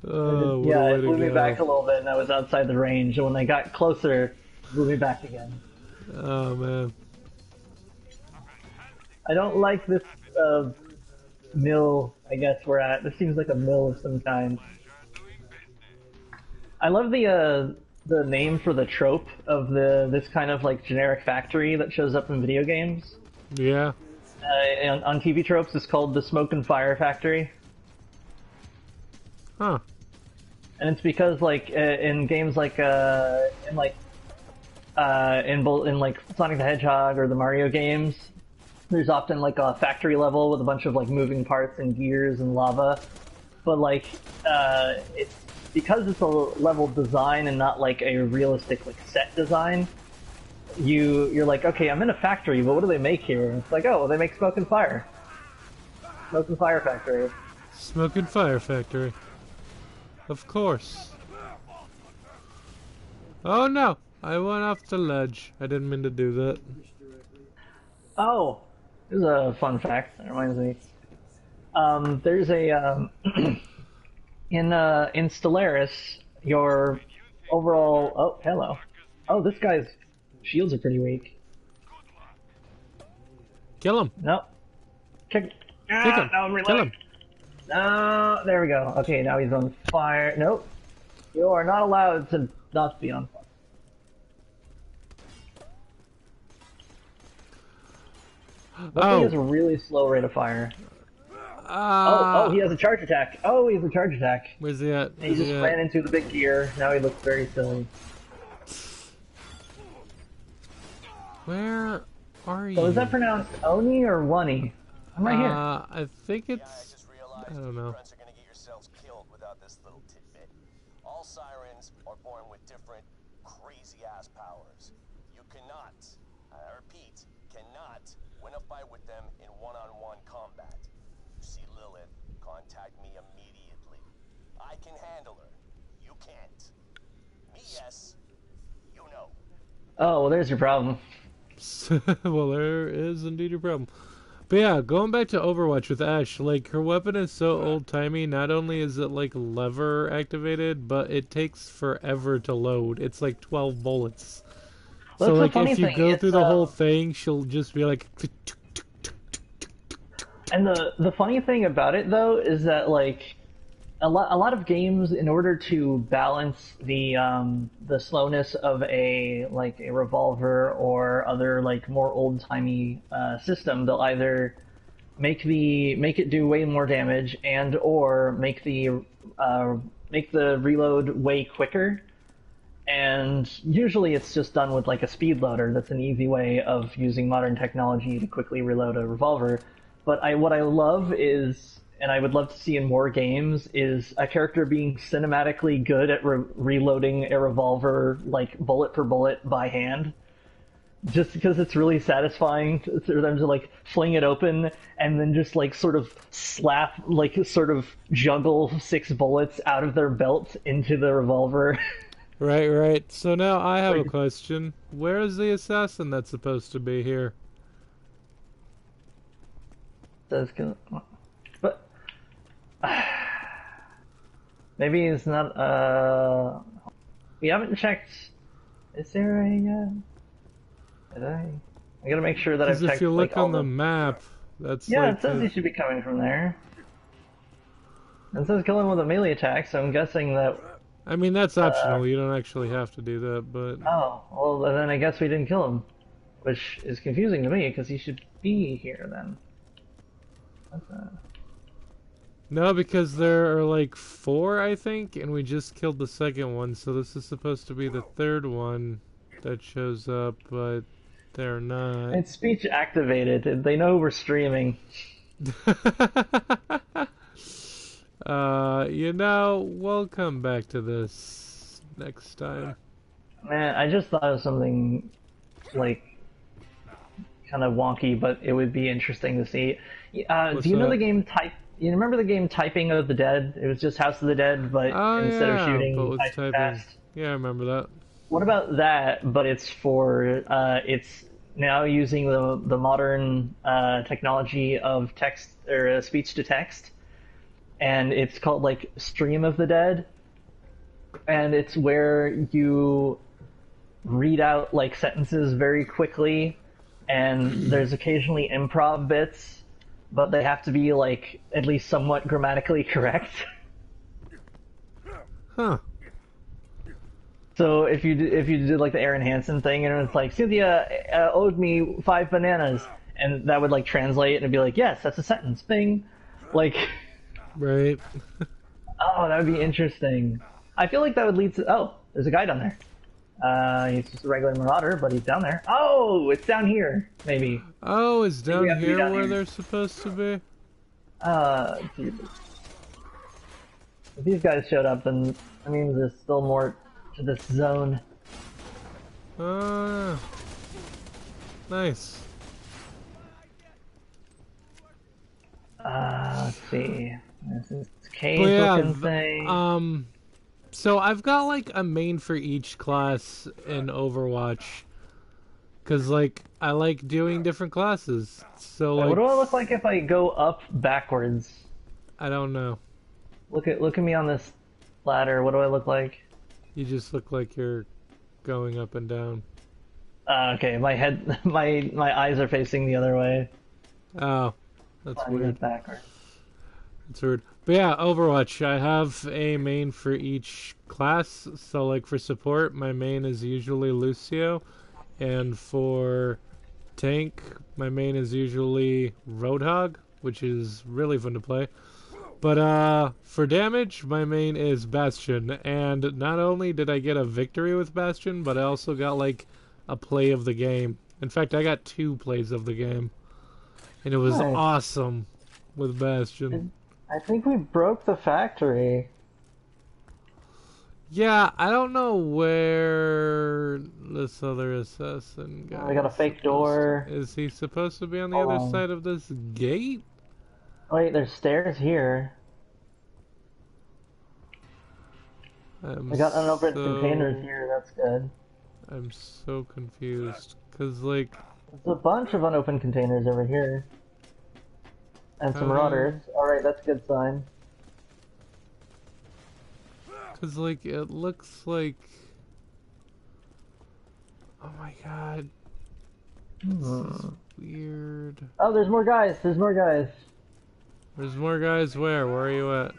Oh, what Yeah, a way it blew to me go. back a little bit, and I was outside the range. And when they got closer, it blew me back again. Oh, man. I don't like this mill, I guess we're at. This seems like a mill of some kind. I love the name for the trope of this kind of like generic factory that shows up in video games. Yeah. On TV tropes, it's called the Smoke and Fire Factory. Huh. And it's because like in games like in Sonic the Hedgehog or the Mario games, there's often like a factory level with a bunch of like moving parts and gears and lava. But like it's because it's a level design and not like a realistic like set design. You're like, okay, I'm in a factory, but what do they make here? And it's like, oh, well, they make smoke and fire. Smoke and Fire Factory. Smoke and Fire Factory. Of course. Oh no! I went off the ledge. I didn't mean to do that. Oh, This is a fun fact. That reminds me. There's a in Stellaris, your overall. Oh, hello. Oh, this guy's shields are pretty weak. Kill him. Nope. Kick. Kick him. No, I'm Kill him. There we go. Okay, now he's on fire. Nope. You are not allowed to not be on fire. That thing has a really slow rate of fire. Oh, he has a charge attack. Oh, he has a charge attack. Where's he at? He just ran into the big gear. Now he looks very silly. Where are you? So is that pronounced Oni or Wani? I'm right here. I think Yeah, I it's... just realized I don't you know. grunts are gonna get yourselves killed without this little tidbit. All sirens are born with different crazy-ass powers. You cannot, I repeat, cannot win a fight with them in one-on-one combat. You see Lilith, contact me immediately. I can handle her. You can't. Me, yes. You know. Oh, well, there's your problem. Well, there is indeed a problem. But yeah, going back to Overwatch with Ashe, like, her weapon is so old-timey, not only is it, like, lever activated, but it takes forever to load. It's like 12 bullets. Well, So, that's like, the funny if you thing, go it's, through the whole thing, she'll just be like... And the funny thing about it, though, is that, like, a lot of games, in order to balance the slowness of a revolver or other like more old timey system, they'll either make it do way more damage and or make the reload way quicker. And usually it's just done with like a speed loader. That's an easy way of using modern technology to quickly reload a revolver. But what I love is, and I would love to see in more games, is a character being cinematically good at reloading a revolver, like, bullet per bullet by hand. Just because it's really satisfying for them to, like, fling it open and then just, like, sort of slap, like, sort of juggle 6 bullets out of their belt into the revolver. Right, right. So now I have a question. Where is the assassin that's supposed to be here? But maybe it's not. We haven't checked. Is there a? Did I gotta make sure that I've Because checked. if you look like, all on the map, that's yeah, like it says he should be coming from there. It says kill him with a melee attack, so I'm guessing that. I mean, that's optional. You don't actually have to do that, but... Oh, well, then I guess we didn't kill him, which is confusing to me because he should be here then. No, because there are like 4, I think, and we just killed the second one, so this is supposed to be the third one that shows up, but they're not. It's speech activated. They know we're streaming. You know, we'll come back to this next time. Man, I just thought of something, like, kind of wonky, but it would be interesting to see. Do you know that? the game Type? You remember the game Typing of the Dead? It was just House of the Dead, but instead of shooting, but with type typing. fast. Yeah, I remember that. What about that? But it's for it's now using the modern technology of text or speech to text, and it's called like Stream of the Dead, and it's where you read out like sentences very quickly, and there's occasionally improv bits, but they have to be like at least somewhat grammatically correct. Huh. So if you did like the Aaron Hansen thing, and it's like Cynthia owed me 5 bananas, and that would like translate and it'd be like, yes, that's a sentence. Bing, like. Right. Oh, that would be interesting. I feel like that would lead to. Oh, there's a guy down there. He's just a regular marauder, but he's down there. Oh, it's down here, maybe. Oh, it's down have to be here down where here. they're supposed to be? Dude. If these guys showed up, then that means there's still more to this zone. Nice. Let's see. This is But cave yeah, looking thing. so I've got like a main for each class in Overwatch. Cause like I like doing different classes. So What like do I look like if I go up backwards? I don't know. Look at me on this ladder. What do I look like? You just look like you're going up and down. Okay, my head, my eyes are facing the other way. Oh, that's I weird. went backwards. That's weird. But yeah, Overwatch. I have a main for each class. So like for support, my main is usually Lucio, and for tank, my main is usually Roadhog, which is really fun to play. But for damage, my main is Bastion, and not only did I get a victory with Bastion, but I also got like a play of the game. In fact, I got 2 plays of the game, and it was Nice. awesome with Bastion. I think we broke the factory. Yeah, I don't know where this other assassin guy. We got a fake door. Is he supposed to be on the Hold other on. side of this gate? Wait, there's stairs here. We got unopened containers here. That's good. I'm so confused. Cause like, There's a bunch of unopened containers over here. And some marauders. Alright, that's a good sign. cause like it looks like. Oh my god. This is weird. Oh, there's more guys. There's more guys. There's more guys. Where? Where are you at?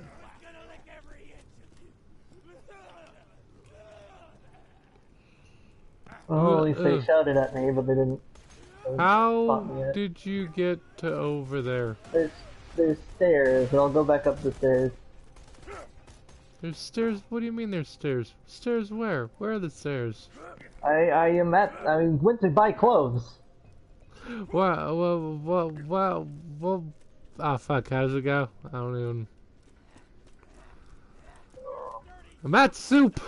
Oh, at least they shouted at me, but they didn't. How spot me yet. did you get to over there? There's stairs. I'll go back up the stairs. There's stairs? What do you mean there's stairs? Stairs where? Where are the stairs? I went to buy clothes. Wow. Oh fuck, how does it go? I don't even... I'm at soup!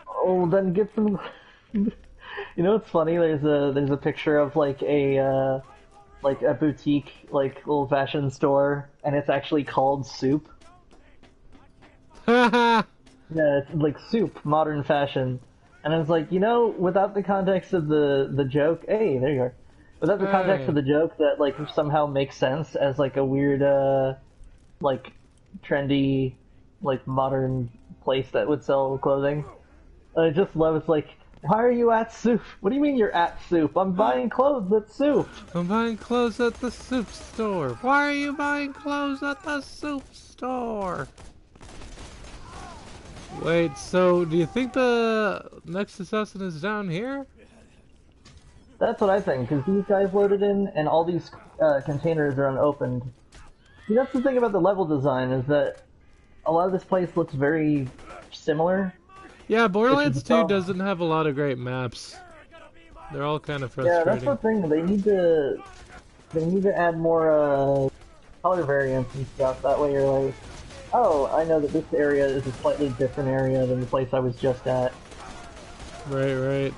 Oh, then get some. You know what's funny? There's a picture of like a boutique, like old fashioned store, and it's actually called Soup. Haha! Yeah, it's like Soup, modern fashion. And I was like, without the context of the joke, hey, there you are. Without the context of the joke, that like somehow makes sense as like a weird, like trendy, like modern place that would sell clothing. I just love it's like, why are you at Soup? What do you mean you're at Soup? I'm buying clothes at Soup. I'm buying clothes at the soup store. Why are you buying clothes at the soup store? Wait, so do you think the next assassin is down here? That's what I think, because these guys loaded in, and all these containers are unopened. See, that's the thing about the level design, is that a lot of this place looks very similar. Yeah, Borderlands 2 problem. doesn't have a lot of great maps. They're all kind of Yeah, frustrating. that's the thing. They need to add more color variants and stuff. That way you're like, oh, I know that this area is a slightly different area than the place I was just at. Right.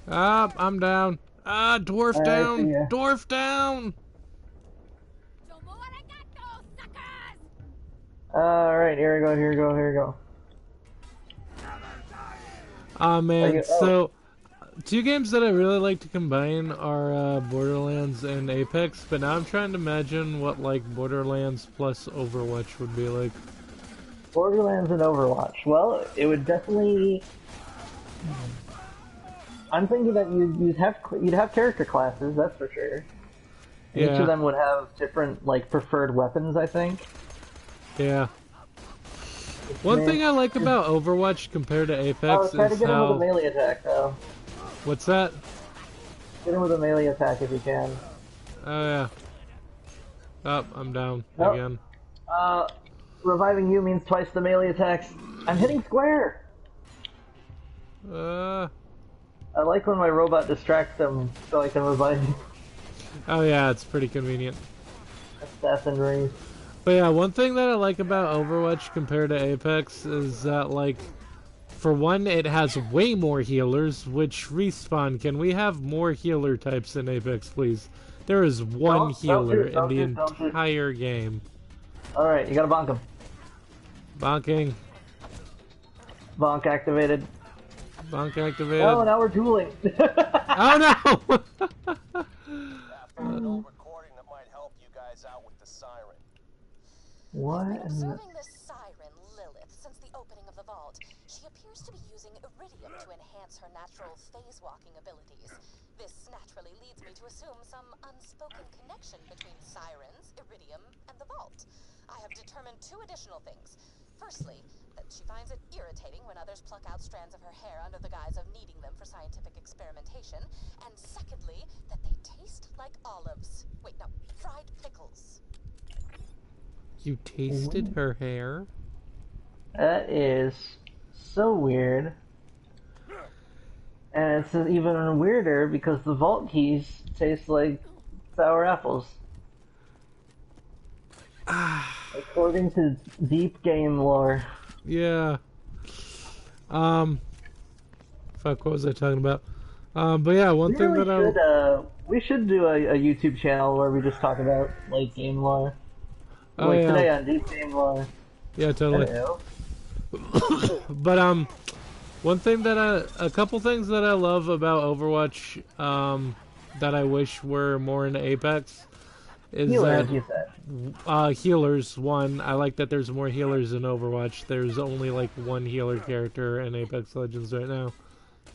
Ah, I'm down. Ah, dwarf I see down. ya. Dwarf down. Alright, here we go. Ah, man. Oh. So, 2 games that I really like to combine are Borderlands and Apex, but now I'm trying to imagine what, like, Borderlands plus Overwatch would be like. Borderlands and Overwatch. Well, it would definitely. I'm thinking that you'd have character classes, that's for sure. Yeah. Each of them would have different like preferred weapons, I think. Yeah. One thing I like about Overwatch compared to Apex Try to is get him with a how... melee attack, though. What's that? Get him with a melee attack if you can. Oh, yeah. Oh, I'm down Nope. again. Reviving you means twice the melee attacks. I'm hitting square! I like when my robot distracts them so I can revive you. Oh, yeah, it's pretty convenient. Assassin race. But yeah, one thing that I like about Overwatch compared to Apex is that, like, for one, it has way more healers, which Respawn, can we have more healer types in Apex, please? There is one healer in the entire game. Alright, you gotta bonk him. Bonking. Bonk activated. Bonk activated. Oh, now we're dueling. Oh no! After an old recording that might help you guys out with the siren. What? I've been observing this siren, Lilith, since the opening of the vault. She appears to be using iridium to enhance her natural phase-walking abilities. This naturally leads me to assume some unspoken connection between sirens, iridium, and the vault. I have determined two additional things. Firstly, that she finds it irritating when others pluck out strands of her hair under the guise of needing them for scientific experimentation. And secondly, that they taste like olives. Wait, no, fried pickles. You tasted her hair? That is so weird. And it's even weirder because the vault keys taste like sour apples. According to deep game lore. Yeah. Fuck, what was I talking about? But yeah, one thing that we should do a YouTube channel where we just talk about like game lore. Oh, like yeah. today on deep game lore. Yeah, totally. But one thing that a couple things that I love about Overwatch, that I wish were more into Apex, is Healers, that you said. healers. One, I like that there's more healers in Overwatch. There's only like one healer character in Apex Legends right now,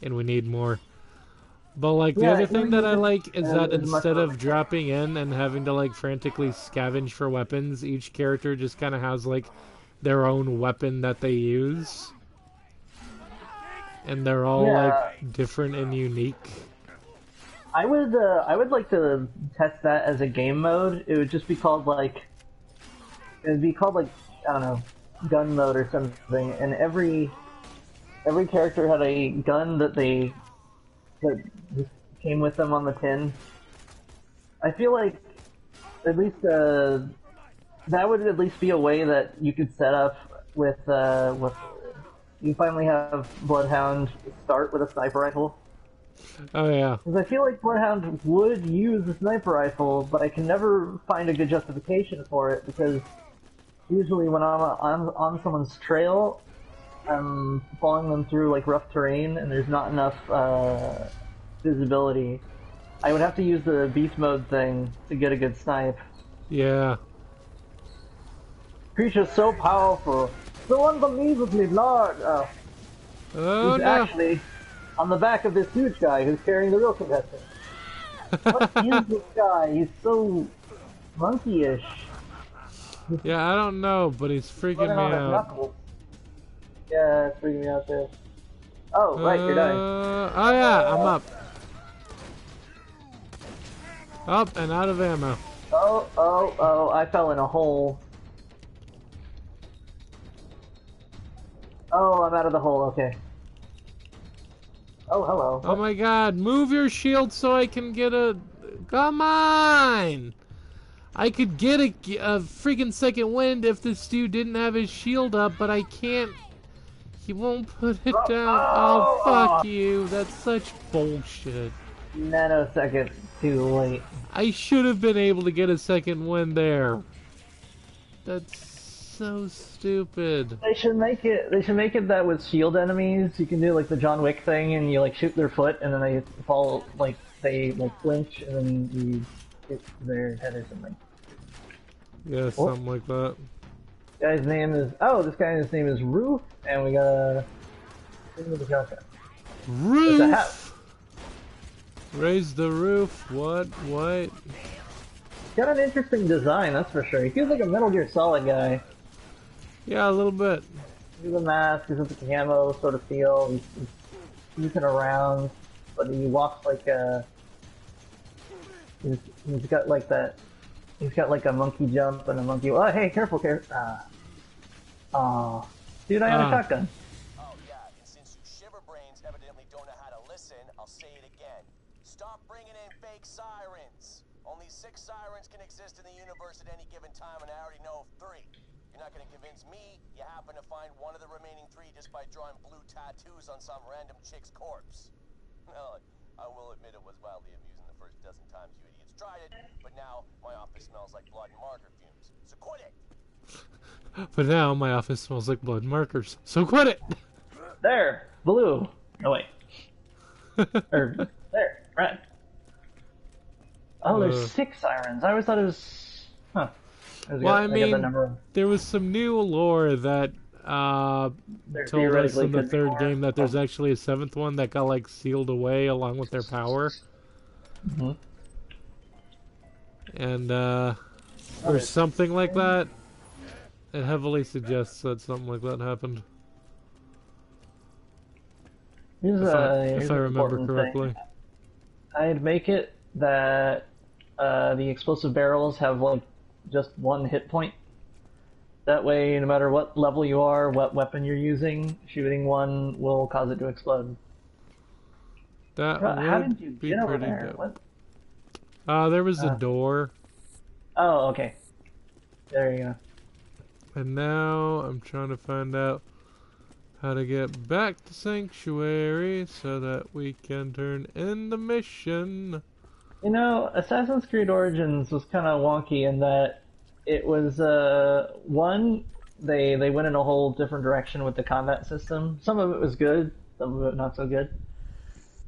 and we need more. But like the other thing that I like is that instead of dropping in and having to like frantically scavenge for weapons, each character just kind of has like their own weapon that they use, and they're all like different and unique. I would like to test that as a game mode. It would just be called like, I don't know, gun mode or something. And every character had a gun that just came with them on the tin. I feel like at least that would at least be a way that you could set up with you finally have Bloodhound start with a sniper rifle. Oh yeah. Because I feel like Bloodhound would use a sniper rifle, but I can never find a good justification for it because usually when I'm on someone's trail, I'm following them through like rough terrain and there's not enough visibility. I would have to use the beast mode thing to get a good snipe. Yeah. Creature's so powerful, so unbelievably large. Oh He's no. actually on the back of this huge guy who's carrying the real contestant. What is this guy? He's so monkey-ish. Yeah, I don't know, but he's freaking me out. Yeah, it's freaking me out too. Oh, right, you're dying. Oh yeah, I'm up. Up and out of ammo. Oh, I fell in a hole. Oh, I'm out of the hole, okay. Oh, hello. Oh my god, move your shield so I can get a... Come on! I could get a freaking second wind if this dude didn't have his shield up, but I can't... He won't put it down. Oh, fuck you. That's such bullshit. Nanoseconds too late. I should have been able to get a second wind there. That's so stupid. They should make it that with shield enemies you can do like the John Wick thing and you like shoot their foot and then they fall like they like flinch and then you hit their head or something. Yeah, something like that. This guy's name is Roof and we got a shotgun. Roof! Raise the roof. What? He's got an interesting design, that's for sure. He feels like a Metal Gear Solid guy. Yeah, a little bit. He's a mask, he's with the camo sort of feel, he's sneaking around, but he walks like a... He's got like that... He's got like a monkey jump and a monkey... Oh, hey, careful, careful. Dude, I have a shotgun. Oh yeah, and since you shiverbrains evidently don't know how to listen, I'll say it again. Stop bringing in fake sirens. Only 6 sirens can exist in the universe at any given time, and I already know of 3. You're not going to convince me you happen to find one of the remaining 3 just by drawing blue tattoos on some random chick's corpse. Well, I will admit it was wildly amusing the first dozen times you idiots tried it, but now my office smells like blood and marker fumes. So quit it! But now my office smells like blood markers. So quit it! There! Blue! Oh wait. Or there, right. Oh, there's 6 sirens. I always thought it was. Huh. Well, I I got the mean, number. there was some new lore that There told us theoretically in the could be third more. game that there's actually a 7th one that got like sealed away along with their power, Mm-hmm. and or something like that. It heavily suggests that something like that happened. Here's If I an remember important correctly. thing. I'd make it that the explosive barrels have like just 1 hit point. That way, no matter what level you are, what weapon you're using, shooting one will cause it to explode. That How would did you be get over pretty there? dope. What? There was a door, Oh, okay. There you go. and now I'm trying to find out how to get back to Sanctuary so that we can turn in the mission. You know, Assassin's Creed Origins was kind of wonky in that it was one they went in a whole different direction with the combat system. Some of it was good, some of it not so good.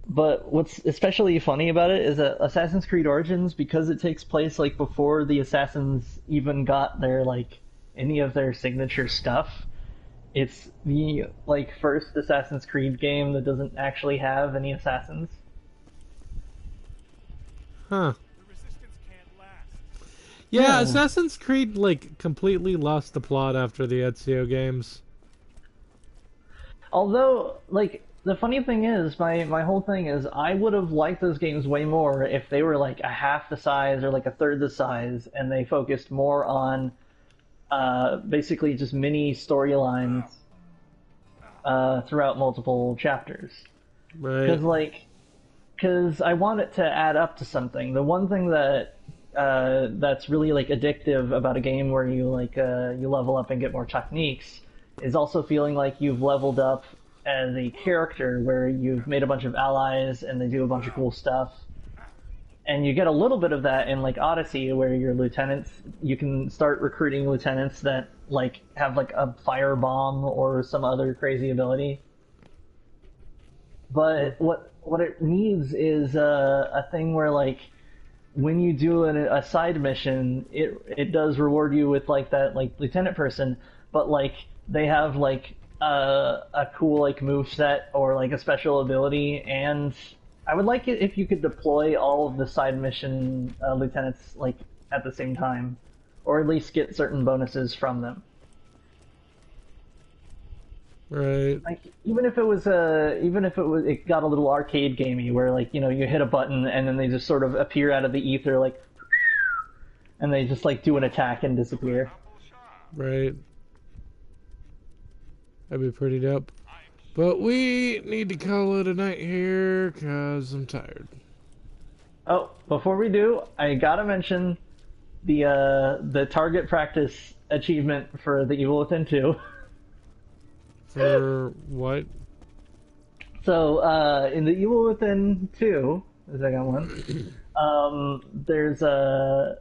But what's especially funny about it is that Assassin's Creed Origins, because it takes place like before the assassins even got their like any of their signature stuff, it's the like first Assassin's Creed game that doesn't actually have any assassins. Huh. The resistance can't last. Yeah, Yeah. Assassin's Creed like completely lost the plot after the Ezio games. Although, like, the funny thing is, my whole thing is, I would have liked those games way more if they were like a half the size or like a third the size, and they focused more on basically just mini storylines throughout multiple chapters. Right. Because I want it to add up to something. The one thing that that's really like addictive about a game where you like you level up and get more techniques is also feeling like you've leveled up as a character, where you've made a bunch of allies and they do a bunch of cool stuff. And you get a little bit of that in like Odyssey, where your lieutenants, you can start recruiting lieutenants that like have like a fire bomb or some other crazy ability. But what it needs is a thing where like when you do a side mission, it does reward you with like that like lieutenant person, but like they have like a cool like move set or like a special ability, and I would like it if you could deploy all of the side mission lieutenants like at the same time, or at least get certain bonuses from them. Right. Like even if it got a little arcade gamey where like, you know, you hit a button and then they just sort of appear out of the ether like, and they just like do an attack and disappear. Right. That'd be pretty dope. But we need to call it a night here, cause I'm tired. Oh, before we do, I gotta mention the target practice achievement for the Evil Within 2. For what? So, in the Evil Within 2, the second one, there's a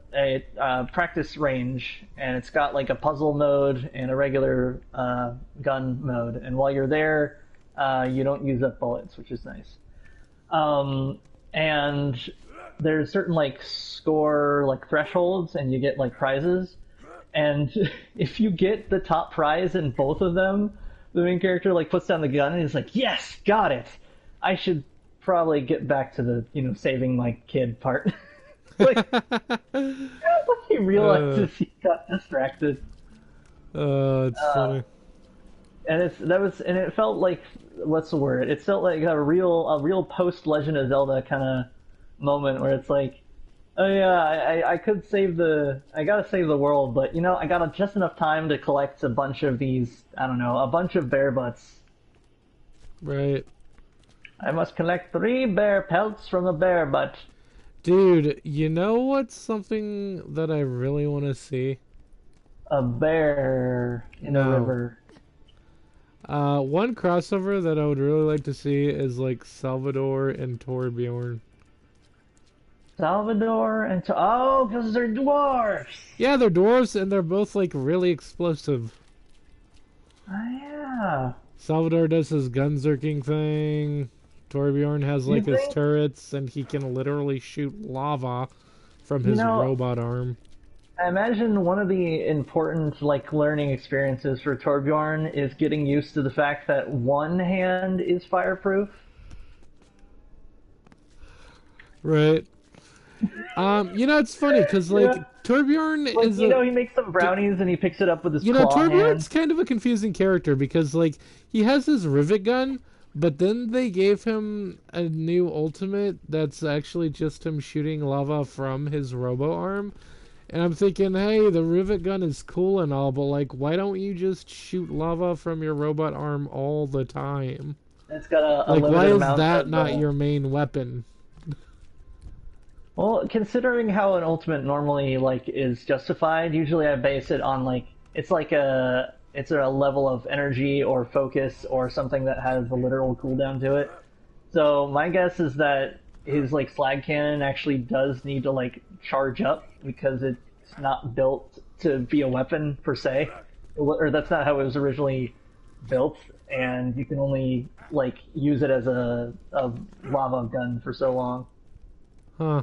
practice range, and it's got like a puzzle mode and a regular gun mode. And while you're there, you don't use up bullets, which is nice. And there's certain like score like thresholds, and you get like prizes. And if you get the top prize in both of them, the main character like puts down the gun and he's like, "Yes, got it. I should probably get back to the, you know, saving my kid part." Like, he realizes he got distracted. It's funny. And it felt like, what's the word? It felt like a real post Legend of Zelda kind of moment where it's like, oh yeah, I gotta save the world, but you know, I got just enough time to collect a bunch of these, I don't know, a bunch of bear butts. Right. I must collect 3 bear pelts from a bear butt. Dude, you know what's something that I really want to see? A bear in a river. One crossover that I would really like to see is like Salvador and Torbjorn. Salvador and oh, because they're dwarfs. Yeah, they're dwarves and they're both like really explosive. Oh, yeah. Salvador does his gunzerking thing. Torbjorn has You like his think? turrets, and he can literally shoot lava from You his know, robot arm. I imagine one of the important like learning experiences for Torbjorn is getting used to the fact that one hand is fireproof. Right. It's funny because like Yeah. Torbjorn Like, is a he makes some brownies and he picks it up with his you know claw hand. Torbjorn's kind of a confusing character because like he has his rivet gun, but then they gave him a new ultimate that's actually just him shooting lava from his robo arm. And I'm thinking, hey, the rivet gun is cool and all, but like, why don't you just shoot lava from your robot arm all the time? It's got a Like, why limited is amount that of. not your main weapon? Well, considering how an ultimate normally like is justified, usually I base it on like it's a level of energy or focus or something that has a literal cooldown to it. So my guess is that his like slag cannon actually does need to like charge up because it's not built to be a weapon per se, or that's not how it was originally built, and you can only like use it as a lava gun for so long. Huh.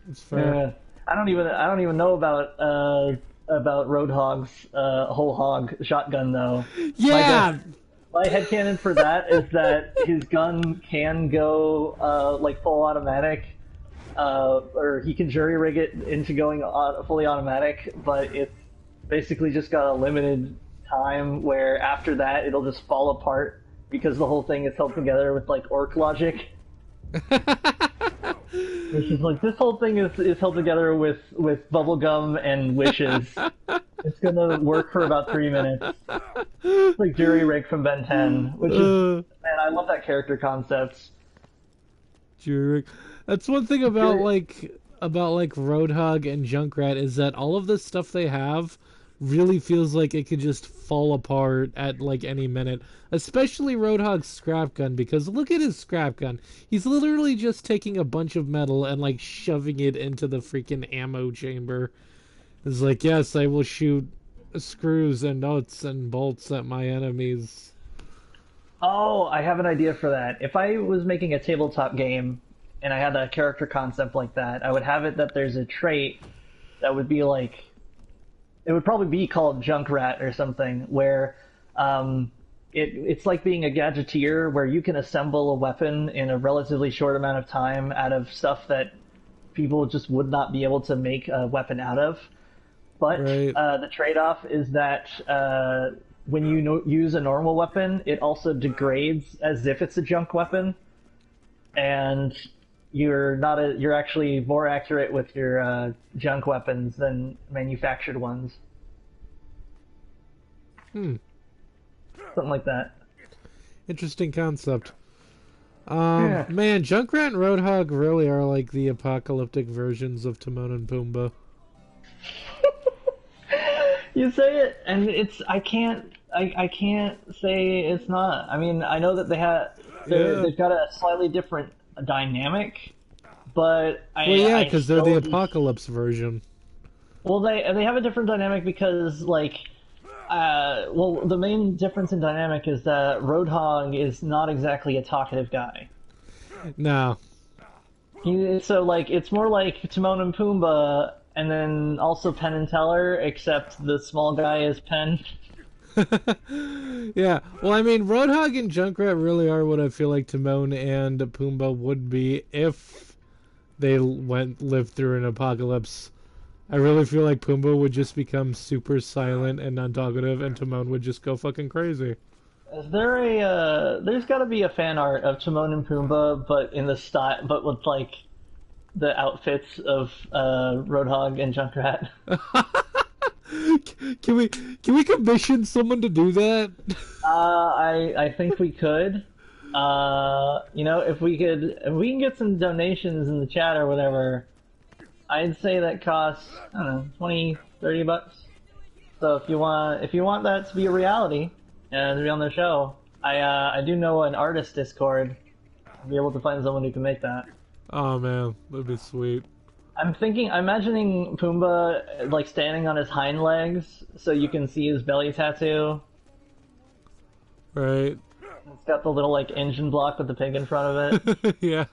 It's fair. Yeah, I don't even know about Roadhog's whole hog shotgun though. Yeah! My headcanon for that is that his gun can go like full automatic, or he can jury rig it into going fully automatic, but it's basically just got a limited time where after that it'll just fall apart because the whole thing is held together with like orc logic. Which is like, this whole thing is held together with bubblegum and wishes. It's gonna work for about 3 minutes. It's like Jury Rig from Ben 10, which is, man, I love that character concept. Jury. That's one thing about Roadhog and Junkrat is that all of the stuff they have really feels like it could just fall apart at like any minute. Especially Roadhog's scrap gun, because look at his scrap gun. He's literally just taking a bunch of metal and like shoving it into the freaking ammo chamber. It's like, yes, I will shoot screws and nuts and bolts at my enemies. Oh, I have an idea for that. If I was making a tabletop game and I had a character concept like that, I would have it that there's a trait that would be like, it would probably be called Junkrat or something, where it's like being a gadgeteer, where you can assemble a weapon in a relatively short amount of time out of stuff that people just would not be able to make a weapon out of. But Right. The trade-off is that when you use a normal weapon, it also degrades as if it's a junk weapon, and you're actually more accurate with your junk weapons than manufactured ones. Something like that. Interesting concept. Yeah. Man, Junkrat and Roadhog really are like the apocalyptic versions of Timon and Pumbaa. You say it, and I can't say it's not. I mean, I know that they've got a slightly different dynamic, but Because they're the still apocalypse version. Well, they have a different dynamic because the main difference in dynamic is that Roadhog is not exactly a talkative guy. No. So it's more like Timon and Pumbaa, and then also Penn and Teller, except the small guy is Penn. Yeah. Well, I mean, Roadhog and Junkrat really are what I feel like Timon and Pumbaa would be if they lived through an apocalypse. I really feel like Pumbaa would just become super silent and non-talkative, and Timon would just go fucking crazy. Is there there's got to be a fan art of Timon and Pumbaa, but in the style, but with like the outfits of Roadhog and Junkrat. Can we commission someone to do that? I think we could. If we can get some donations in the chat or whatever, I'd say that costs, I don't know, 20, 30 bucks. So if you want that to be a reality and to be on the show, I do know an artist Discord. I'll be able to find someone who can make that. Oh man, that'd be sweet. I'm imagining Pumbaa like standing on his hind legs so you can see his belly tattoo. Right. It's got the little like engine block with the pig in front of it. Yeah.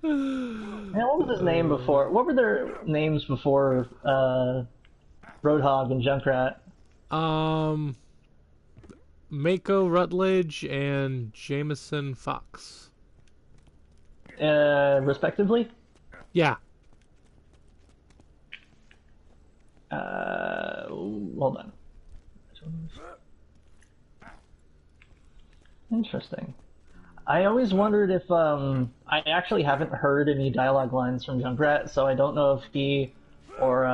Man, what was his name before? What were their names before Roadhog and Junkrat? Mako Rutledge and Jameson Fox. Respectively? Yeah. Hold on. Interesting. I always wondered if I actually haven't heard any dialogue lines from Junkrat, so I don't know if he or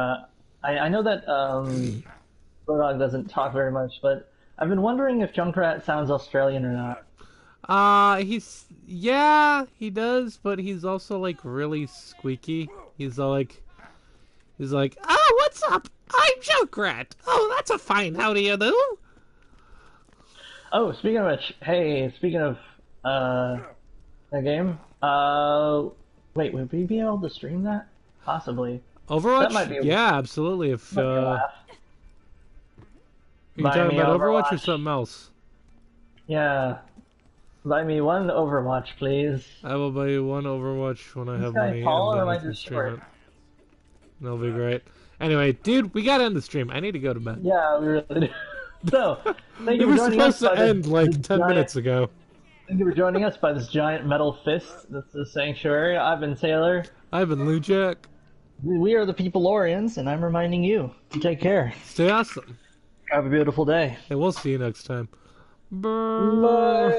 I know that Roadhog doesn't talk very much, but I've been wondering if Junkrat sounds Australian or not. He does, but he's also like really squeaky. He's like, "Ah, what's up? I'm Junkrat. Oh, that's a fine how do you do?" Oh, speaking of which, hey, speaking of a game, wait, would we be able to stream that? Possibly. Overwatch? That might be Yeah, absolutely. If might be a laugh. you Buy talking me about Overwatch or Overwatch. something else? Yeah. Buy me one Overwatch, please. I will buy you one Overwatch when I have guy money, Paul, or and am then I we can just stream short? it. That'll be great. Anyway, dude, we gotta end the stream. I need to go to bed. Yeah, we really do. So, thank It you for was joining us. supposed to by this end like 10 giant- minutes ago. Thank you for joining us by this giant metal fist that's the sanctuary. I've been Taylor. I've been Lou Jack. We are the Peepolorians, and I'm reminding you to take care. Stay awesome. Have a beautiful day. And we'll see you next time. Bye.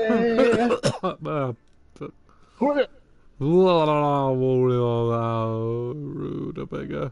Rutabaga.